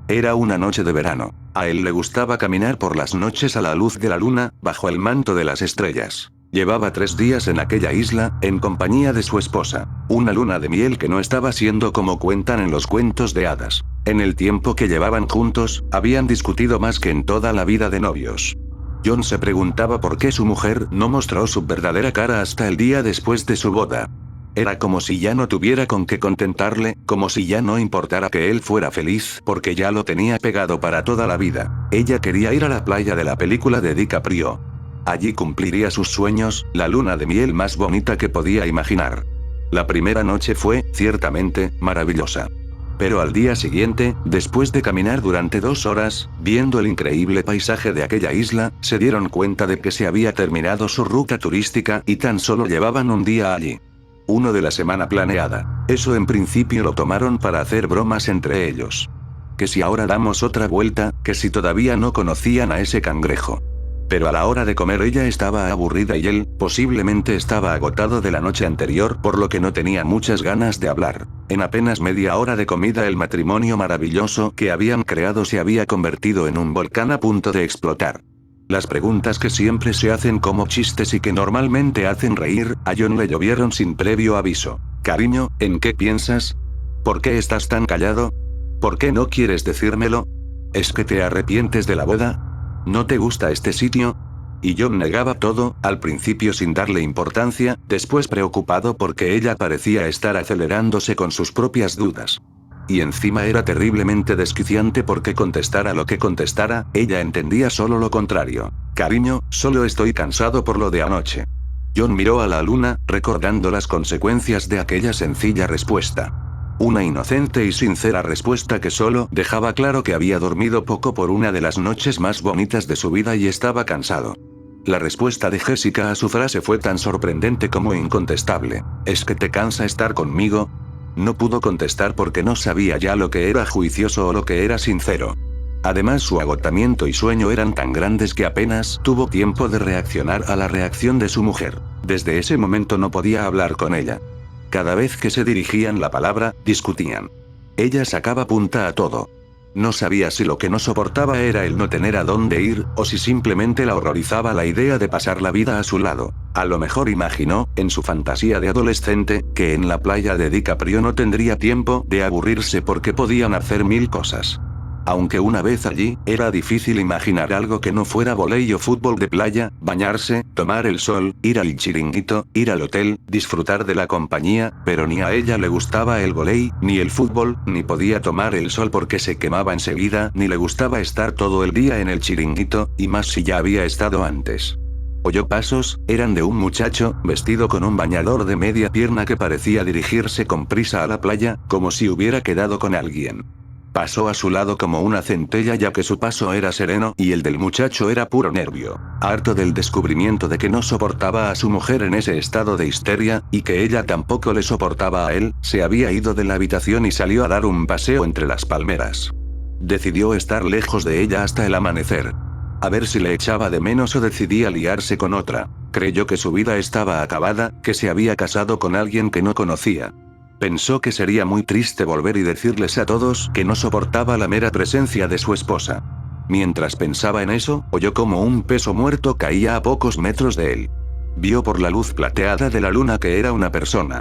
Era una noche de verano. A él le gustaba caminar por las noches a la luz de la luna, bajo el manto de las estrellas. Llevaba 3 días en aquella isla, en compañía de su esposa. Una luna de miel que no estaba siendo como cuentan en los cuentos de hadas. En el tiempo que llevaban juntos, habían discutido más que en toda la vida de novios. John se preguntaba por qué su mujer no mostró su verdadera cara hasta el día después de su boda. Era como si ya no tuviera con qué contentarle, como si ya no importara que él fuera feliz, porque ya lo tenía pegado para toda la vida. Ella quería ir a la playa de la película de DiCaprio. Allí cumpliría sus sueños, la luna de miel más bonita que podía imaginar. La primera noche fue, ciertamente, maravillosa. Pero al día siguiente, después de caminar durante 2 horas, viendo el increíble paisaje de aquella isla, se dieron cuenta de que se había terminado su ruta turística y tan solo llevaban un día allí. Uno de la semana planeada. Eso en principio lo tomaron para hacer bromas entre ellos. Que si ahora damos otra vuelta, que si todavía no conocían a ese cangrejo. Pero a la hora de comer ella estaba aburrida y él, posiblemente estaba agotado de la noche anterior, por lo que no tenía muchas ganas de hablar. En apenas media hora de comida el matrimonio maravilloso que habían creado se había convertido en un volcán a punto de explotar. Las preguntas que siempre se hacen como chistes y que normalmente hacen reír, a John le llovieron sin previo aviso. Cariño, ¿en qué piensas? ¿Por qué estás tan callado? ¿Por qué no quieres decírmelo? ¿Es que te arrepientes de la boda? ¿No te gusta este sitio? Y John negaba todo, al principio sin darle importancia, después preocupado porque ella parecía estar acelerándose con sus propias dudas. Y encima era terriblemente desquiciante porque contestara lo que contestara, ella entendía solo lo contrario. Cariño, solo estoy cansado por lo de anoche. John miró a la luna, recordando las consecuencias de aquella sencilla respuesta. Una inocente y sincera respuesta que solo dejaba claro que había dormido poco por una de las noches más bonitas de su vida y estaba cansado. La respuesta de Jessica a su frase fue tan sorprendente como incontestable. ¿Es que te cansa estar conmigo? No pudo contestar porque no sabía ya lo que era juicioso o lo que era sincero. Además su agotamiento y sueño eran tan grandes que apenas tuvo tiempo de reaccionar a la reacción de su mujer. Desde ese momento no podía hablar con ella. Cada vez que se dirigían la palabra, discutían. Ella sacaba punta a todo. No sabía si lo que no soportaba era el no tener a dónde ir, o si simplemente la horrorizaba la idea de pasar la vida a su lado. A lo mejor imaginó, en su fantasía de adolescente, que en la playa de DiCaprio no tendría tiempo de aburrirse porque podían hacer 1000 cosas. Aunque una vez allí, era difícil imaginar algo que no fuera vóley o fútbol de playa, bañarse, tomar el sol, ir al chiringuito, ir al hotel, disfrutar de la compañía, pero ni a ella le gustaba el vóley, ni el fútbol, ni podía tomar el sol porque se quemaba enseguida, ni le gustaba estar todo el día en el chiringuito, y más si ya había estado antes. Oyó pasos, eran de un muchacho, vestido con un bañador de media pierna que parecía dirigirse con prisa a la playa, como si hubiera quedado con alguien. Pasó a su lado como una centella ya que su paso era sereno y el del muchacho era puro nervio. Harto del descubrimiento de que no soportaba a su mujer en ese estado de histeria, y que ella tampoco le soportaba a él, se había ido de la habitación y salió a dar un paseo entre las palmeras. Decidió estar lejos de ella hasta el amanecer. A ver si le echaba de menos o decidía liarse con otra. Creyó que su vida estaba acabada, que se había casado con alguien que no conocía. Pensó que sería muy triste volver y decirles a todos que no soportaba la mera presencia de su esposa. Mientras pensaba en eso, oyó como un peso muerto caía a pocos metros de él. Vio por la luz plateada de la luna que era una persona.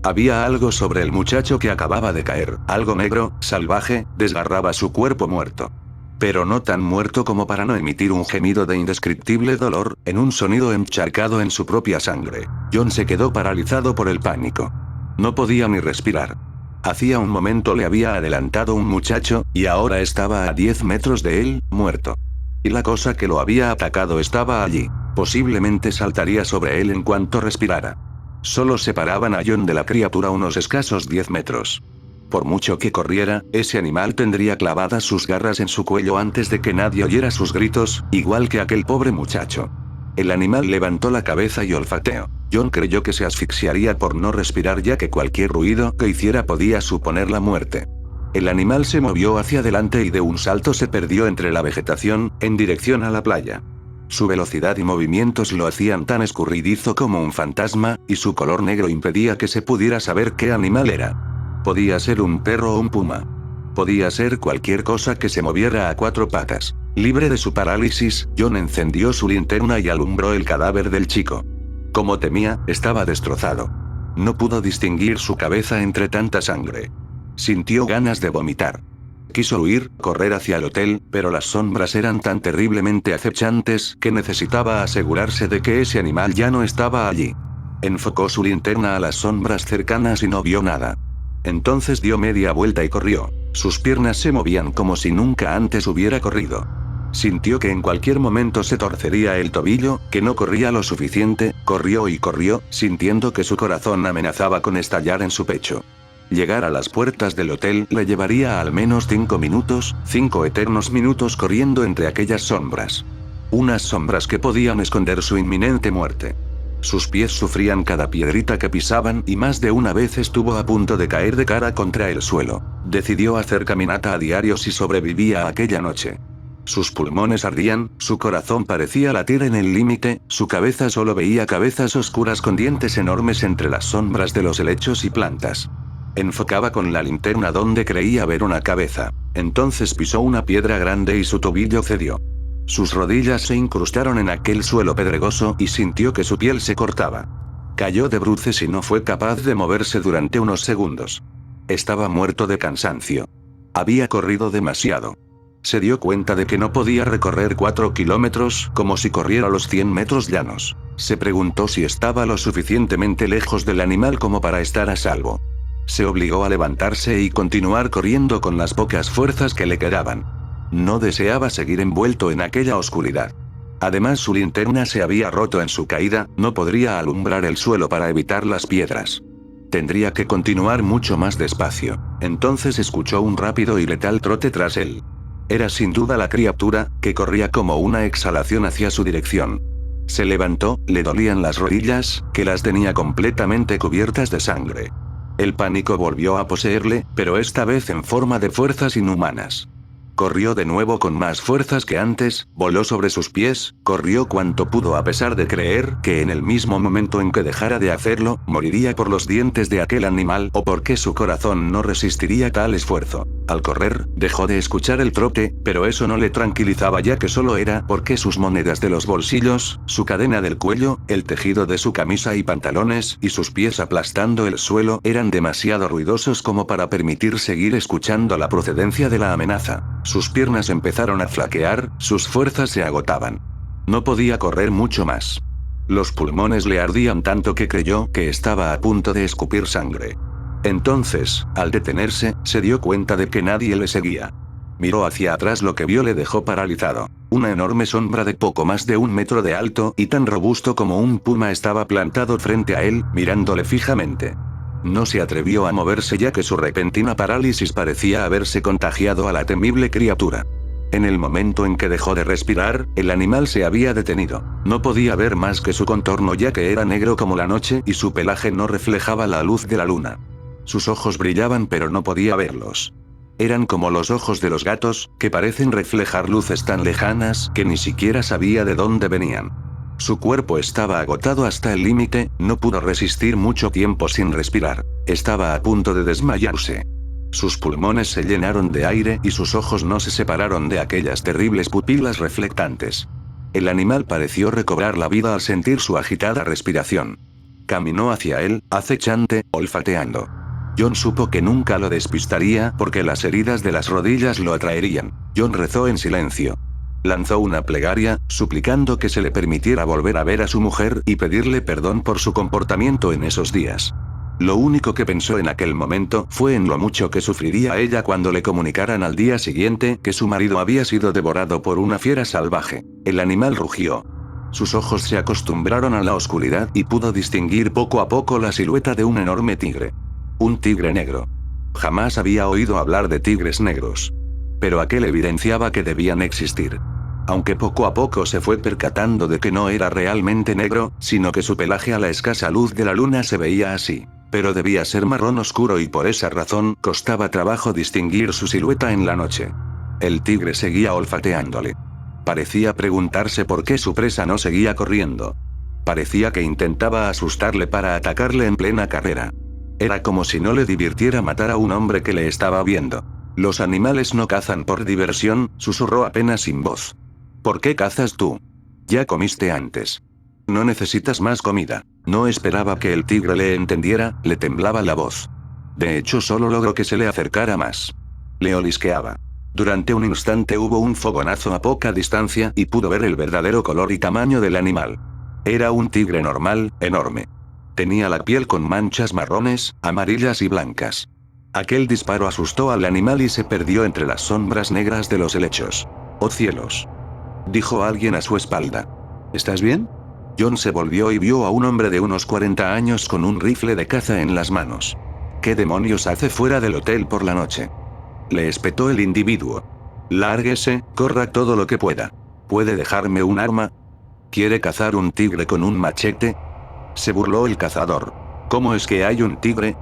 Había algo sobre el muchacho que acababa de caer, algo negro, salvaje, desgarraba su cuerpo muerto. Pero no tan muerto como para no emitir un gemido de indescriptible dolor, en un sonido encharcado en su propia sangre. John se quedó paralizado por el pánico. No podía ni respirar. Hacía un momento le había adelantado un muchacho, y ahora estaba a 10 metros de él, muerto. Y la cosa que lo había atacado estaba allí. Posiblemente saltaría sobre él en cuanto respirara. Solo separaban a John de la criatura unos escasos 10 metros. Por mucho que corriera, ese animal tendría clavadas sus garras en su cuello antes de que nadie oyera sus gritos, igual que aquel pobre muchacho. El animal levantó la cabeza y olfateó. John creyó que se asfixiaría por no respirar ya que cualquier ruido que hiciera podía suponer la muerte. El animal se movió hacia adelante y de un salto se perdió entre la vegetación, en dirección a la playa. Su velocidad y movimientos lo hacían tan escurridizo como un fantasma, y su color negro impedía que se pudiera saber qué animal era. Podía ser un perro o un puma. Podía ser cualquier cosa que se moviera a cuatro patas. Libre de su parálisis, John encendió su linterna y alumbró el cadáver del chico. Como temía, estaba destrozado. No pudo distinguir su cabeza entre tanta sangre. Sintió ganas de vomitar. Quiso huir, correr hacia el hotel, pero las sombras eran tan terriblemente acechantes que necesitaba asegurarse de que ese animal ya no estaba allí. Enfocó su linterna a las sombras cercanas y no vio nada. Entonces dio media vuelta y corrió. Sus piernas se movían como si nunca antes hubiera corrido. Sintió que en cualquier momento se torcería el tobillo, que no corría lo suficiente, corrió y corrió, sintiendo que su corazón amenazaba con estallar en su pecho. Llegar a las puertas del hotel le llevaría al menos 5 minutos, 5 eternos minutos corriendo entre aquellas sombras. Unas sombras que podían esconder su inminente muerte. Sus pies sufrían cada piedrita que pisaban y más de una vez estuvo a punto de caer de cara contra el suelo. Decidió hacer caminata a diario si sobrevivía a aquella noche. Sus pulmones ardían, su corazón parecía latir en el límite, su cabeza solo veía cabezas oscuras con dientes enormes entre las sombras de los helechos y plantas. Enfocaba con la linterna donde creía ver una cabeza. Entonces pisó una piedra grande y su tobillo cedió. Sus rodillas se incrustaron en aquel suelo pedregoso y sintió que su piel se cortaba. Cayó de bruces y no fue capaz de moverse durante unos segundos. Estaba muerto de cansancio. Había corrido demasiado. Se dio cuenta de que no podía recorrer 4 kilómetros, como si corriera los 100 metros llanos. Se preguntó si estaba lo suficientemente lejos del animal como para estar a salvo. Se obligó a levantarse y continuar corriendo con las pocas fuerzas que le quedaban. No deseaba seguir envuelto en aquella oscuridad. Además, su linterna se había roto en su caída, no podría alumbrar el suelo para evitar las piedras. Tendría que continuar mucho más despacio. Entonces escuchó un rápido y letal trote tras él. Era sin duda la criatura, que corría como una exhalación hacia su dirección. Se levantó, le dolían las rodillas, que las tenía completamente cubiertas de sangre. El pánico volvió a poseerle, pero esta vez en forma de fuerzas inhumanas. Corrió de nuevo con más fuerzas que antes, voló sobre sus pies, corrió cuanto pudo a pesar de creer que en el mismo momento en que dejara de hacerlo, moriría por los dientes de aquel animal o porque su corazón no resistiría tal esfuerzo. Al correr, dejó de escuchar el trote, pero eso no le tranquilizaba ya que solo era porque sus monedas de los bolsillos, su cadena del cuello, el tejido de su camisa y pantalones, y sus pies aplastando el suelo eran demasiado ruidosos como para permitir seguir escuchando la procedencia de la amenaza. Sus piernas empezaron a flaquear, sus fuerzas se agotaban. No podía correr mucho más. Los pulmones le ardían tanto que creyó que estaba a punto de escupir sangre. Entonces, al detenerse, se dio cuenta de que nadie le seguía. Miró hacia atrás, lo que vio le dejó paralizado. Una enorme sombra de poco más de 1 metro de alto y tan robusto como un puma estaba plantado frente a él, mirándole fijamente. No se atrevió a moverse ya que su repentina parálisis parecía haberse contagiado a la temible criatura. En el momento en que dejó de respirar, el animal se había detenido. No podía ver más que su contorno ya que era negro como la noche y su pelaje no reflejaba la luz de la luna. Sus ojos brillaban pero no podía verlos. Eran como los ojos de los gatos, que parecen reflejar luces tan lejanas que ni siquiera sabía de dónde venían. Su cuerpo estaba agotado hasta el límite, no pudo resistir mucho tiempo sin respirar. Estaba a punto de desmayarse. Sus pulmones se llenaron de aire y sus ojos no se separaron de aquellas terribles pupilas reflectantes. El animal pareció recobrar la vida al sentir su agitada respiración. Caminó hacia él, acechante, olfateando. John supo que nunca lo despistaría porque las heridas de las rodillas lo atraerían. John rezó en silencio. Lanzó una plegaria, suplicando que se le permitiera volver a ver a su mujer y pedirle perdón por su comportamiento en esos días. Lo único que pensó en aquel momento fue en lo mucho que sufriría ella cuando le comunicaran al día siguiente que su marido había sido devorado por una fiera salvaje. El animal rugió. Sus ojos se acostumbraron a la oscuridad y pudo distinguir poco a poco la silueta de un enorme tigre. Un tigre negro. Jamás había oído hablar de tigres negros. Pero aquel evidenciaba que debían existir. Aunque poco a poco se fue percatando de que no era realmente negro, sino que su pelaje a la escasa luz de la luna se veía así. Pero debía ser marrón oscuro y por esa razón costaba trabajo distinguir su silueta en la noche. El tigre seguía olfateándole. Parecía preguntarse por qué su presa no seguía corriendo. Parecía que intentaba asustarle para atacarle en plena carrera. Era como si no le divirtiera matar a un hombre que le estaba viendo. Los animales no cazan por diversión, susurró apenas sin voz. ¿Por qué cazas tú? Ya comiste antes. No necesitas más comida. No esperaba que el tigre le entendiera, le temblaba la voz. De hecho, solo logró que se le acercara más. Le olisqueaba. Durante un instante hubo un fogonazo a poca distancia y pudo ver el verdadero color y tamaño del animal. Era un tigre normal, enorme. Tenía la piel con manchas marrones, amarillas y blancas. Aquel disparo asustó al animal y se perdió entre las sombras negras de los helechos. ¡Oh cielos!, dijo alguien a su espalda. ¿Estás bien? John se volvió y vio a un hombre de unos 40 años con un rifle de caza en las manos. ¿Qué demonios hace fuera del hotel por la noche?, le espetó el individuo. Lárguese, corra todo lo que pueda. ¿Puede dejarme un arma? ¿Quiere cazar un tigre con un machete?, se burló el cazador. ¿Cómo es que hay un tigre?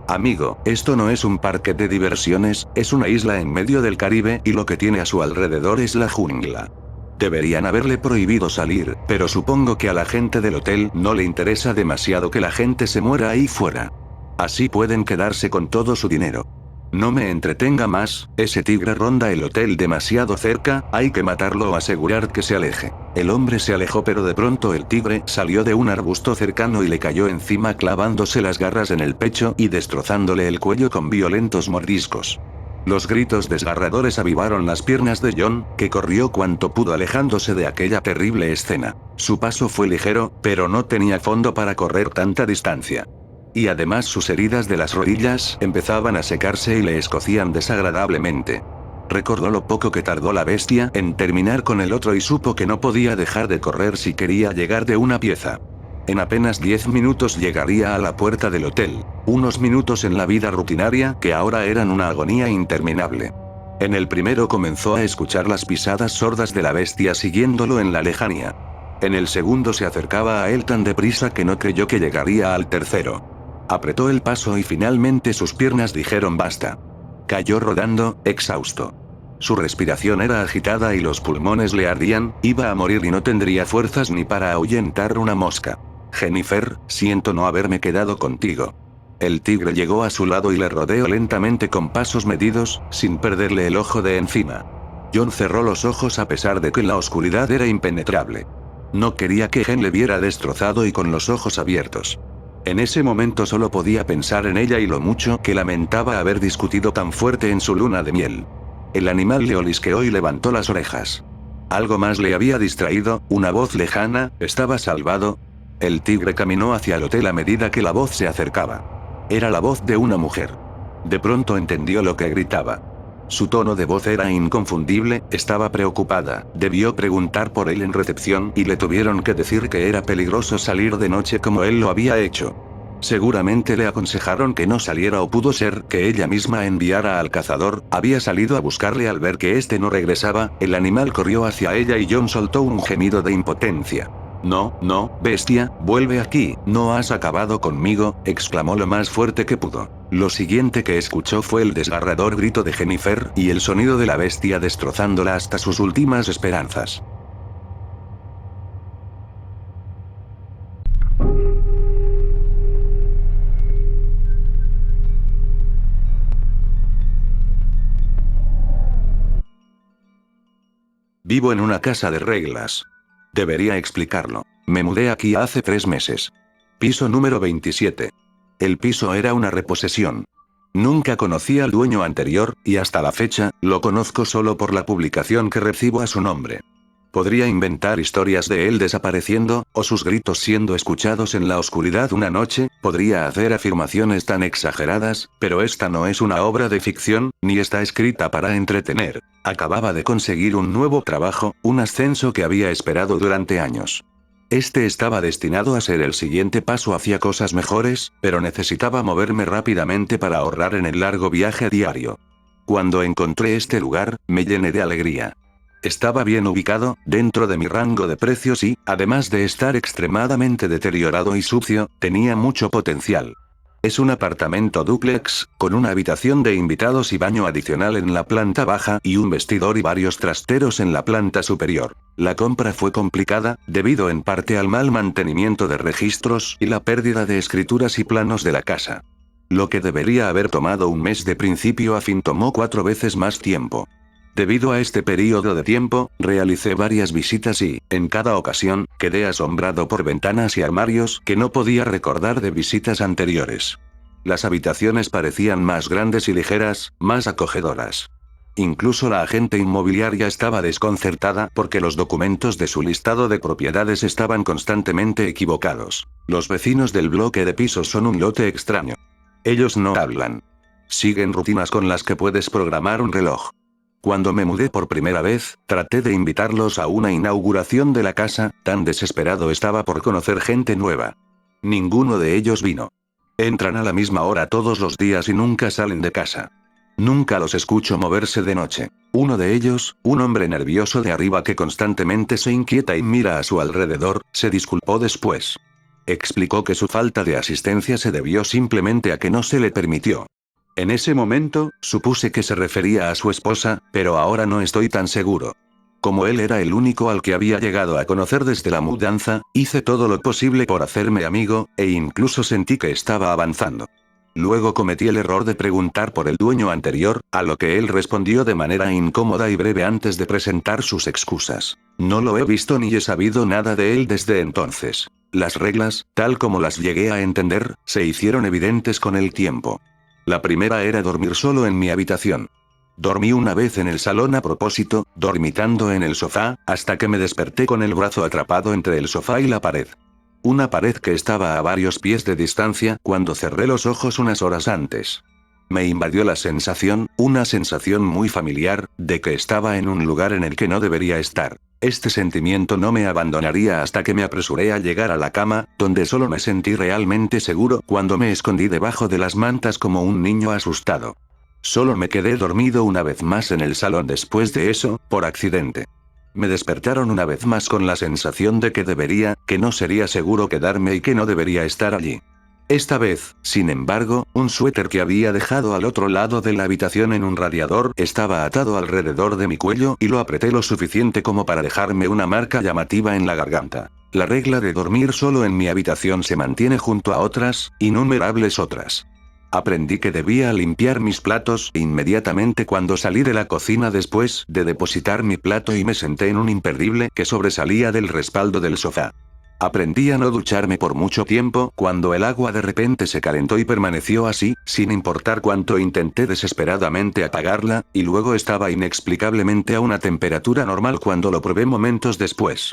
Amigo, esto no es un parque de diversiones, es una isla en medio del Caribe y lo que tiene a su alrededor es la jungla. Deberían haberle prohibido salir, pero supongo que a la gente del hotel no le interesa demasiado que la gente se muera ahí fuera. Así pueden quedarse con todo su dinero. No me entretenga más, ese tigre ronda el hotel demasiado cerca, hay que matarlo o asegurar que se aleje. El hombre se alejó, pero de pronto el tigre salió de un arbusto cercano y le cayó encima clavándose las garras en el pecho y destrozándole el cuello con violentos mordiscos. Los gritos desgarradores avivaron las piernas de John, que corrió cuanto pudo alejándose de aquella terrible escena. Su paso fue ligero, pero no tenía fondo para correr tanta distancia. Y además sus heridas de las rodillas empezaban a secarse y le escocían desagradablemente. Recordó lo poco que tardó la bestia en terminar con el otro y supo que no podía dejar de correr si quería llegar de una pieza. En apenas 10 minutos llegaría a la puerta del hotel, unos minutos en la vida rutinaria que ahora eran una agonía interminable. En el primero comenzó a escuchar las pisadas sordas de la bestia siguiéndolo en la lejanía. En el segundo se acercaba a él tan deprisa que no creyó que llegaría al tercero. Apretó el paso y finalmente sus piernas dijeron basta. Cayó rodando, exhausto. Su respiración era agitada y los pulmones le ardían, iba a morir y no tendría fuerzas ni para ahuyentar una mosca. Jennifer, siento no haberme quedado contigo. El tigre llegó a su lado y le rodeó lentamente con pasos medidos, sin perderle el ojo de encima. John cerró los ojos a pesar de que la oscuridad era impenetrable. No quería que Gen le viera destrozado y con los ojos abiertos. En ese momento solo podía pensar en ella y lo mucho que lamentaba haber discutido tan fuerte en su luna de miel. El animal le olisqueó y levantó las orejas. Algo más le había distraído, una voz lejana, ¿estaba salvado? El tigre caminó hacia el hotel a medida que la voz se acercaba. Era la voz de una mujer. De pronto entendió lo que gritaba. Su tono de voz era inconfundible, estaba preocupada, debió preguntar por él en recepción y le tuvieron que decir que era peligroso salir de noche como él lo había hecho. Seguramente le aconsejaron que no saliera o pudo ser que ella misma enviara al cazador, había salido a buscarle al ver que este no regresaba, el animal corrió hacia ella y John soltó un gemido de impotencia. No, no, bestia, vuelve aquí, no has acabado conmigo, exclamó lo más fuerte que pudo. Lo siguiente que escuchó fue el desgarrador grito de Jennifer y el sonido de la bestia destrozándola hasta sus últimas esperanzas. Vivo en una casa de reglas. Debería explicarlo. Me mudé aquí hace 3 meses. Piso número 27. El piso era una reposesión. Nunca conocí al dueño anterior, y hasta la fecha, lo conozco solo por la publicación que recibo a su nombre. Podría inventar historias de él desapareciendo, o sus gritos siendo escuchados en la oscuridad una noche, podría hacer afirmaciones tan exageradas, pero esta no es una obra de ficción, ni está escrita para entretener. Acababa de conseguir un nuevo trabajo, un ascenso que había esperado durante años. Este estaba destinado a ser el siguiente paso hacia cosas mejores, pero necesitaba moverme rápidamente para ahorrar en el largo viaje diario. Cuando encontré este lugar, me llené de alegría. Estaba bien ubicado, dentro de mi rango de precios y, además de estar extremadamente deteriorado y sucio, tenía mucho potencial. Es un apartamento dúplex, con una habitación de invitados y baño adicional en la planta baja y un vestidor y varios trasteros en la planta superior. La compra fue complicada, debido en parte al mal mantenimiento de registros y la pérdida de escrituras y planos de la casa. Lo que debería haber tomado un mes de principio a fin tomó 4 veces más tiempo. Debido a este periodo de tiempo, realicé varias visitas y, en cada ocasión, quedé asombrado por ventanas y armarios que no podía recordar de visitas anteriores. Las habitaciones parecían más grandes y ligeras, más acogedoras. Incluso la agente inmobiliaria estaba desconcertada porque los documentos de su listado de propiedades estaban constantemente equivocados. Los vecinos del bloque de pisos son un lote extraño. Ellos no hablan. Siguen rutinas con las que puedes programar un reloj. Cuando me mudé por primera vez, traté de invitarlos a una inauguración de la casa, tan desesperado estaba por conocer gente nueva. Ninguno de ellos vino. Entran a la misma hora todos los días y nunca salen de casa. Nunca los escucho moverse de noche. Uno de ellos, un hombre nervioso de arriba que constantemente se inquieta y mira a su alrededor, se disculpó después. Explicó que su falta de asistencia se debió simplemente a que no se le permitió. En ese momento, supuse que se refería a su esposa, pero ahora no estoy tan seguro. Como él era el único al que había llegado a conocer desde la mudanza, hice todo lo posible por hacerme amigo, e incluso sentí que estaba avanzando. Luego cometí el error de preguntar por el dueño anterior, a lo que él respondió de manera incómoda y breve antes de presentar sus excusas. No lo he visto ni he sabido nada de él desde entonces. Las reglas, tal como las llegué a entender, se hicieron evidentes con el tiempo. La primera era dormir solo en mi habitación. Dormí una vez en el salón a propósito, dormitando en el sofá, hasta que me desperté con el brazo atrapado entre el sofá y la pared. Una pared que estaba a varios pies de distancia cuando cerré los ojos unas horas antes. Me invadió la sensación, una sensación muy familiar, de que estaba en un lugar en el que no debería estar. Este sentimiento no me abandonaría hasta que me apresuré a llegar a la cama, donde solo me sentí realmente seguro cuando me escondí debajo de las mantas como un niño asustado. Solo me quedé dormido una vez más en el salón después de eso, por accidente. Me despertaron una vez más con la sensación de que no sería seguro quedarme y que no debería estar allí. Esta vez, sin embargo, un suéter que había dejado al otro lado de la habitación en un radiador estaba atado alrededor de mi cuello y lo apreté lo suficiente como para dejarme una marca llamativa en la garganta. La regla de dormir solo en mi habitación se mantiene junto a otras, innumerables otras. Aprendí que debía limpiar mis platos inmediatamente cuando salí de la cocina después de depositar mi plato y me senté en un imperdible que sobresalía del respaldo del sofá. Aprendí a no ducharme por mucho tiempo cuando el agua de repente se calentó y permaneció así, sin importar cuánto intenté desesperadamente apagarla, y luego estaba inexplicablemente a una temperatura normal cuando lo probé momentos después.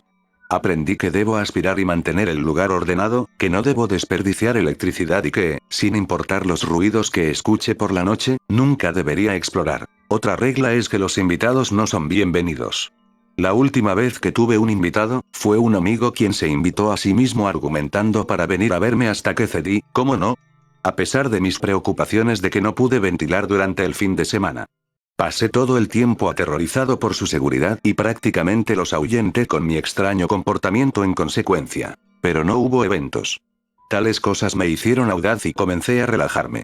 Aprendí que debo aspirar y mantener el lugar ordenado, que no debo desperdiciar electricidad y que, sin importar los ruidos que escuche por la noche, nunca debería explorar. Otra regla es que los invitados no son bienvenidos. La última vez que tuve un invitado, fue un amigo quien se invitó a sí mismo argumentando para venir a verme hasta que cedí, ¿cómo no? A pesar de mis preocupaciones de que no pude ventilar durante el fin de semana. Pasé todo el tiempo aterrorizado por su seguridad y prácticamente los ahuyenté con mi extraño comportamiento en consecuencia. Pero no hubo eventos. Tales cosas me hicieron audaz y comencé a relajarme.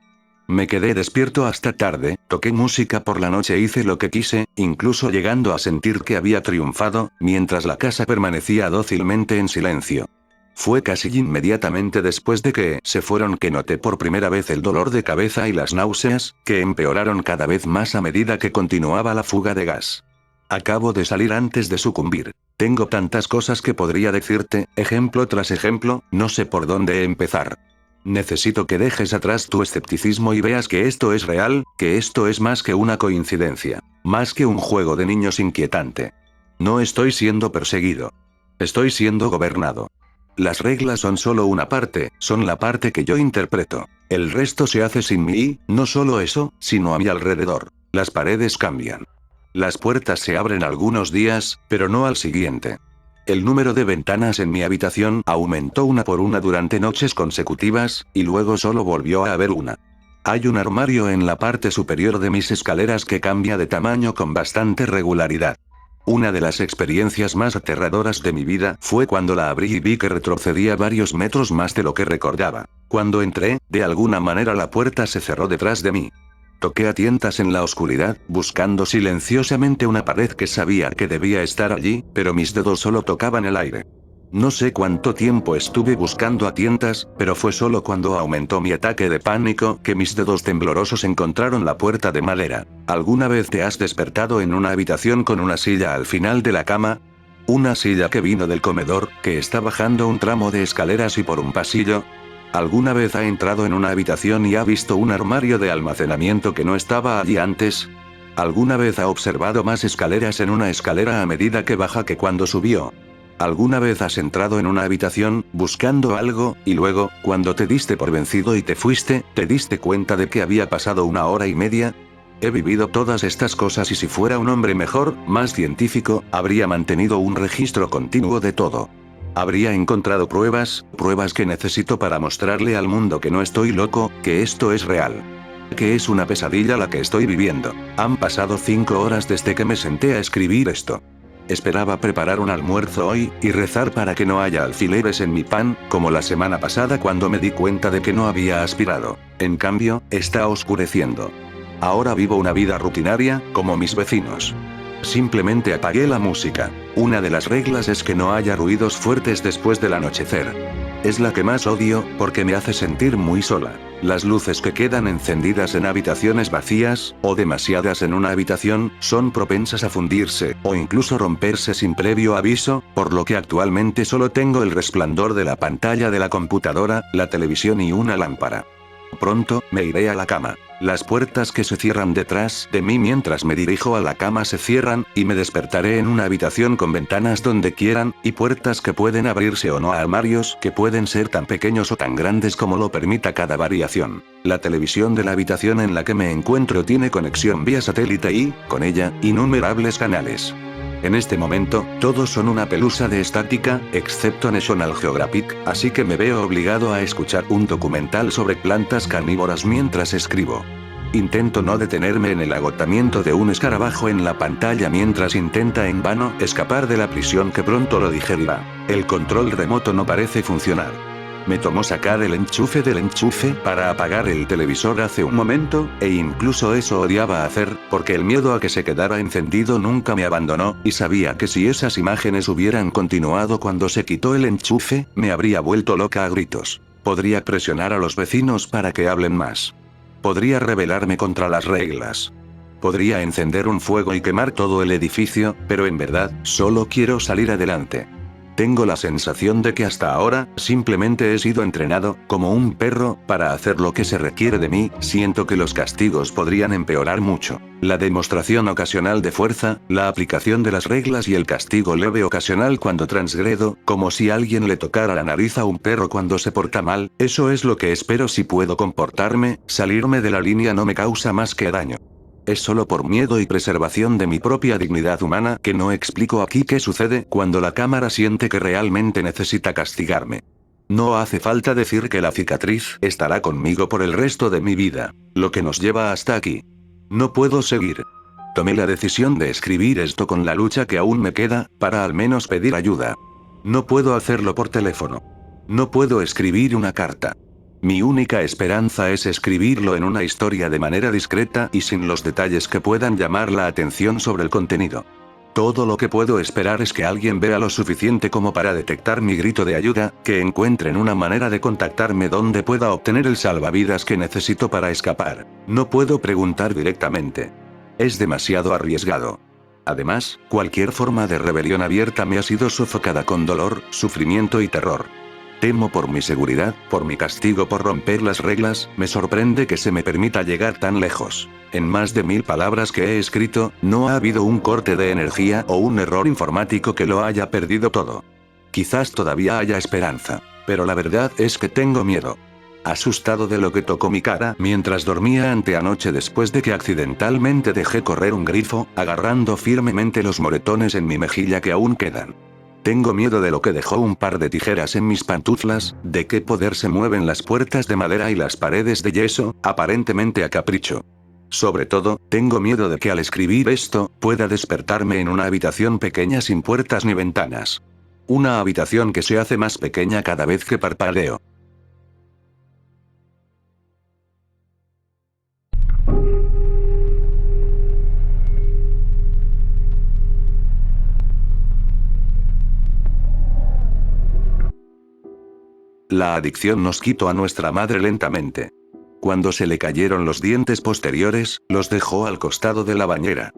Me quedé despierto hasta tarde, toqué música por la noche e hice lo que quise, incluso llegando a sentir que había triunfado, mientras la casa permanecía dócilmente en silencio. Fue casi inmediatamente después de que se fueron que noté por primera vez el dolor de cabeza y las náuseas, que empeoraron cada vez más a medida que continuaba la fuga de gas. Acabo de salir antes de sucumbir. Tengo tantas cosas que podría decirte, ejemplo tras ejemplo, no sé por dónde empezar. Necesito que dejes atrás tu escepticismo y veas que esto es real, que esto es más que una coincidencia, más que un juego de niños inquietante. No estoy siendo perseguido. Estoy siendo gobernado. Las reglas son solo una parte, son la parte que yo interpreto. El resto se hace sin mí y, no solo eso, sino a mi alrededor. Las paredes cambian. Las puertas se abren algunos días, pero no al siguiente. El número de ventanas en mi habitación aumentó una por una durante noches consecutivas, y luego solo volvió a haber una. Hay un armario en la parte superior de mis escaleras que cambia de tamaño con bastante regularidad. Una de las experiencias más aterradoras de mi vida fue cuando la abrí y vi que retrocedía varios metros más de lo que recordaba. Cuando entré, de alguna manera la puerta se cerró detrás de mí. Toqué a tientas en la oscuridad, buscando silenciosamente una pared que sabía que debía estar allí, pero mis dedos solo tocaban el aire. No sé cuánto tiempo estuve buscando a tientas, pero fue solo cuando aumentó mi ataque de pánico que mis dedos temblorosos encontraron la puerta de madera. ¿Alguna vez te has despertado en una habitación con una silla al final de la cama? Una silla que vino del comedor, que está bajando un tramo de escaleras y por un pasillo. ¿Alguna vez ha entrado en una habitación y ha visto un armario de almacenamiento que no estaba allí antes? ¿Alguna vez ha observado más escaleras en una escalera a medida que baja que cuando subió? ¿Alguna vez has entrado en una habitación, buscando algo, y luego, cuando te diste por vencido y te fuiste, te diste cuenta de que había pasado 1 hora y media? He vivido todas estas cosas y si fuera un hombre mejor, más científico, habría mantenido un registro continuo de todo. Habría encontrado pruebas que necesito para mostrarle al mundo que no estoy loco, que esto es real. Que es una pesadilla la que estoy viviendo. Han pasado 5 horas desde que me senté a escribir esto. Esperaba preparar un almuerzo hoy, y rezar para que no haya alfileres en mi pan, como la semana pasada cuando me di cuenta de que no había aspirado. En cambio, está oscureciendo. Ahora vivo una vida rutinaria, como mis vecinos. Simplemente apagué la música. Una de las reglas es que no haya ruidos fuertes después del anochecer. Es la que más odio, porque me hace sentir muy sola. Las luces que quedan encendidas en habitaciones vacías, o demasiadas en una habitación, son propensas a fundirse, o incluso romperse sin previo aviso, por lo que actualmente solo tengo el resplandor de la pantalla de la computadora, la televisión y una lámpara. Pronto, me iré a la cama. Las puertas que se cierran detrás de mí mientras me dirijo a la cama se cierran, y me despertaré en una habitación con ventanas donde quieran, y puertas que pueden abrirse o no a armarios que pueden ser tan pequeños o tan grandes como lo permita cada variación. La televisión de la habitación en la que me encuentro tiene conexión vía satélite y, con ella, innumerables canales. En este momento, todos son una pelusa de estática, excepto National Geographic, así que me veo obligado a escuchar un documental sobre plantas carnívoras mientras escribo. Intento no detenerme en el agotamiento de un escarabajo en la pantalla mientras intenta en vano escapar de la prisión que pronto lo digerirá. El control remoto no parece funcionar. Me tomó sacar el enchufe del enchufe para apagar el televisor hace un momento, e incluso eso odiaba hacer, porque el miedo a que se quedara encendido nunca me abandonó, y sabía que si esas imágenes hubieran continuado cuando se quitó el enchufe, me habría vuelto loca a gritos. Podría presionar a los vecinos para que hablen más. Podría rebelarme contra las reglas. Podría encender un fuego y quemar todo el edificio, pero en verdad, solo quiero salir adelante. Tengo la sensación de que hasta ahora, simplemente he sido entrenado, como un perro, para hacer lo que se requiere de mí. Siento que los castigos podrían empeorar mucho. La demostración ocasional de fuerza, la aplicación de las reglas y el castigo leve ocasional cuando transgredo, como si alguien le tocara la nariz a un perro cuando se porta mal, eso es lo que espero si puedo comportarme. Salirme de la línea no me causa más que daño. Es solo por miedo y preservación de mi propia dignidad humana que no explico aquí qué sucede cuando la cámara siente que realmente necesita castigarme. No hace falta decir que la cicatriz estará conmigo por el resto de mi vida, lo que nos lleva hasta aquí. No puedo seguir. Tomé la decisión de escribir esto con la lucha que aún me queda, para al menos pedir ayuda. No puedo hacerlo por teléfono. No puedo escribir una carta. Mi única esperanza es escribirlo en una historia de manera discreta y sin los detalles que puedan llamar la atención sobre el contenido. Todo lo que puedo esperar es que alguien vea lo suficiente como para detectar mi grito de ayuda, que encuentren una manera de contactarme donde pueda obtener el salvavidas que necesito para escapar. No puedo preguntar directamente. Es demasiado arriesgado. Además, cualquier forma de rebelión abierta me ha sido sofocada con dolor, sufrimiento y terror. Temo por mi seguridad, por mi castigo por romper las reglas. Me sorprende que se me permita llegar tan lejos. En más de 1000 palabras que he escrito, no ha habido un corte de energía o un error informático que lo haya perdido todo. Quizás todavía haya esperanza. Pero la verdad es que tengo miedo. Asustado de lo que tocó mi cara mientras dormía anteanoche después de que accidentalmente dejé correr un grifo, agarrando firmemente los moretones en mi mejilla que aún quedan. Tengo miedo de lo que dejó un par de tijeras en mis pantuflas, de qué poder se mueven las puertas de madera y las paredes de yeso, aparentemente a capricho. Sobre todo, tengo miedo de que al escribir esto, pueda despertarme en una habitación pequeña sin puertas ni ventanas. Una habitación que se hace más pequeña cada vez que parpadeo. la adicción nos quitó a nuestra madre lentamente. Cuando se le cayeron los dientes posteriores, los dejó al costado de la bañera.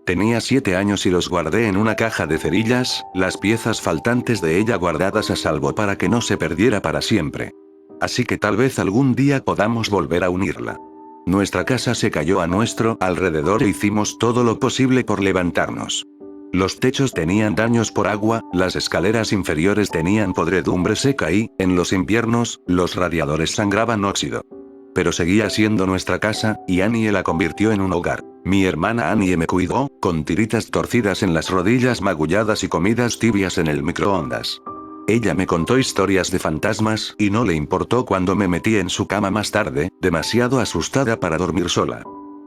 Tenía 7 años y los guardé en una caja de cerillas, las piezas faltantes de ella guardadas a salvo para que no se perdiera para siempre. Así que tal vez algún día podamos volver a unirla. Nuestra casa se cayó a nuestro alrededor e hicimos todo lo posible por levantarnos. Los techos tenían daños por agua, las escaleras inferiores tenían podredumbre seca y, en los inviernos, los radiadores sangraban óxido. Pero seguía siendo nuestra casa, y Annie la convirtió en un hogar. Mi hermana Annie me cuidó, con tiritas torcidas en las rodillas magulladas y comidas tibias en el microondas. Ella me contó historias de fantasmas y no le importó cuando me metí en su cama más tarde, demasiado asustada para dormir sola.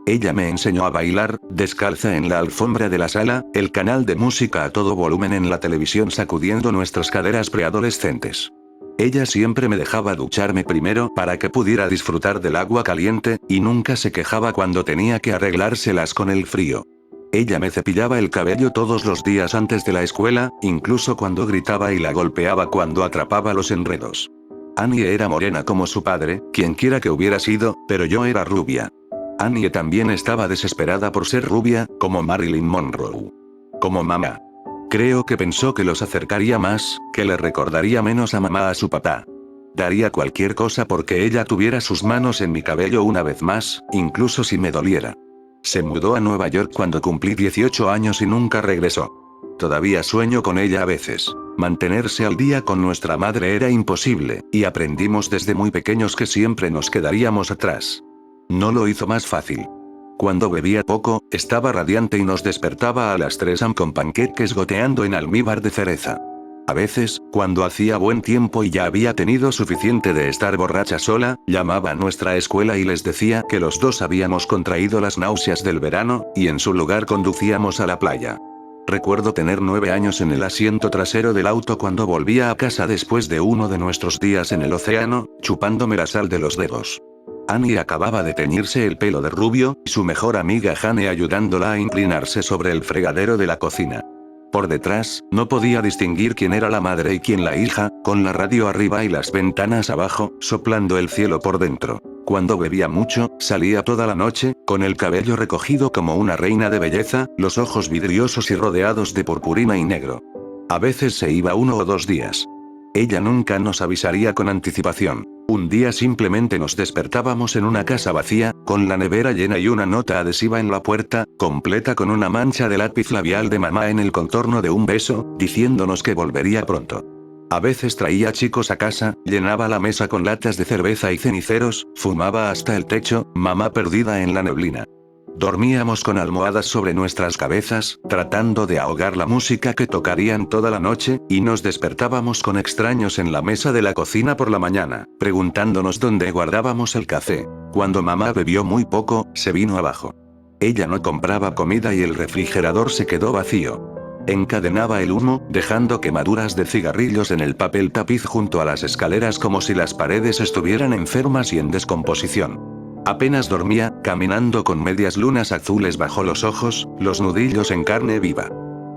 Ella me enseñó a bailar, descalza en la alfombra de la sala, el canal de música a todo volumen en la televisión sacudiendo nuestras caderas preadolescentes. Ella siempre me dejaba ducharme primero para que pudiera disfrutar del agua caliente, y nunca se quejaba cuando tenía que arreglárselas con el frío. Ella me cepillaba el cabello todos los días antes de la escuela, incluso cuando gritaba y la golpeaba cuando atrapaba los enredos. Annie era morena como su padre, quienquiera que hubiera sido, pero yo era rubia. Annie también estaba desesperada por ser rubia, como Marilyn Monroe. Como mamá. Creo que pensó que los acercaría más, que le recordaría menos a mamá a su papá. Daría cualquier cosa porque ella tuviera sus manos en mi cabello una vez más, incluso si me doliera. Se mudó a Nueva York cuando cumplí 18 años y nunca regresó. Todavía sueño con ella a veces. Mantenerse al día con nuestra madre era imposible, y aprendimos desde muy pequeños que siempre nos quedaríamos atrás. No lo hizo más fácil. Cuando bebía poco, estaba radiante y nos despertaba a las 3 am con panqueques goteando en almíbar de cereza. A veces, cuando hacía buen tiempo y ya había tenido suficiente de estar borracha sola, llamaba a nuestra escuela y les decía que los dos habíamos contraído las náuseas del verano, y en su lugar conducíamos a la playa. Recuerdo tener 9 años en el asiento trasero del auto cuando volvía a casa después de uno de nuestros días en el océano, chupándome la sal de los dedos. Annie acababa de teñirse el pelo de rubio, y su mejor amiga Jane ayudándola a inclinarse sobre el fregadero de la cocina. Por detrás, no podía distinguir quién era la madre y quién la hija, con la radio arriba y las ventanas abajo, soplando el cielo por dentro. Cuando bebía mucho, salía toda la noche, con el cabello recogido como una reina de belleza, los ojos vidriosos y rodeados de purpurina y negro. A veces se iba 1 o 2 días. Ella nunca nos avisaría con anticipación. Un día simplemente nos despertábamos en una casa vacía, con la nevera llena y una nota adhesiva en la puerta, completa con una mancha de lápiz labial de mamá en el contorno de un beso, diciéndonos que volvería pronto. A veces traía chicos a casa, llenaba la mesa con latas de cerveza y ceniceros, fumaba hasta el techo, mamá perdida en la neblina. Dormíamos con almohadas sobre nuestras cabezas, tratando de ahogar la música que tocarían toda la noche, y nos despertábamos con extraños en la mesa de la cocina por la mañana, preguntándonos dónde guardábamos el café. Cuando mamá bebió muy poco, se vino abajo. Ella no compraba comida y el refrigerador se quedó vacío. Encadenaba el humo, dejando quemaduras de cigarrillos en el papel tapiz junto a las escaleras como si las paredes estuvieran enfermas y en descomposición. Apenas dormía, caminando con medias lunas azules bajo los ojos, los nudillos en carne viva.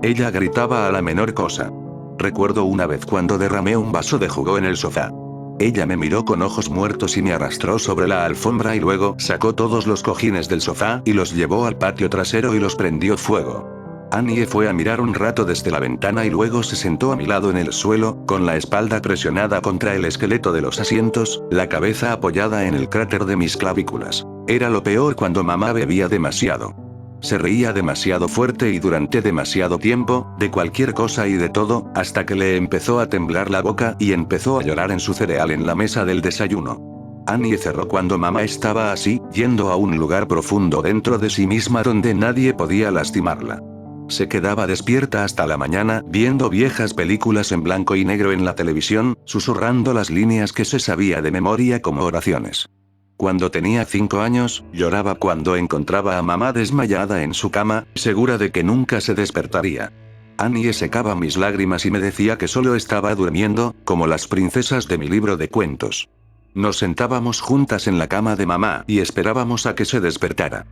Ella gritaba a la menor cosa. Recuerdo una vez cuando derramé un vaso de jugo en el sofá. Ella me miró con ojos muertos y me arrastró sobre la alfombra y luego sacó todos los cojines del sofá y los llevó al patio trasero y los prendió fuego. Annie fue a mirar un rato desde la ventana y luego se sentó a mi lado en el suelo, con la espalda presionada contra el esqueleto de los asientos, la cabeza apoyada en el cráter de mis clavículas. Era lo peor cuando mamá bebía demasiado. Se reía demasiado fuerte y durante demasiado tiempo, de cualquier cosa y de todo, hasta que le empezó a temblar la boca y empezó a llorar en su cereal en la mesa del desayuno. Annie cerró cuando mamá estaba así, yendo a un lugar profundo dentro de sí misma donde nadie podía lastimarla. Se quedaba despierta hasta la mañana, viendo viejas películas en blanco y negro en la televisión, susurrando las líneas que se sabía de memoria como oraciones. Cuando tenía 5 años, lloraba cuando encontraba a mamá desmayada en su cama, segura de que nunca se despertaría. Annie secaba mis lágrimas y me decía que solo estaba durmiendo, como las princesas de mi libro de cuentos. Nos sentábamos juntas en la cama de mamá y esperábamos a que se despertara.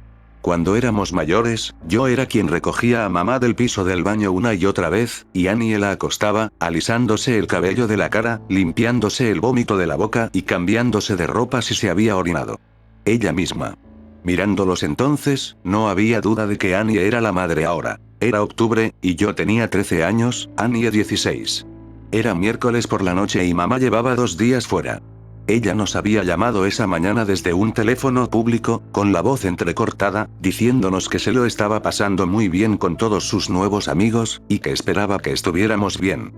Cuando éramos mayores, yo era quien recogía a mamá del piso del baño una y otra vez, y Annie la acostaba, alisándose el cabello de la cara, limpiándose el vómito de la boca y cambiándose de ropa si se había orinado. Ella misma. Mirándolos entonces, no había duda de que Annie era la madre ahora. Era octubre, y yo tenía 13 años, Annie 16. Era miércoles por la noche y mamá llevaba 2 días fuera. Ella nos había llamado esa mañana desde un teléfono público, con la voz entrecortada, diciéndonos que se lo estaba pasando muy bien con todos sus nuevos amigos, y que esperaba que estuviéramos bien.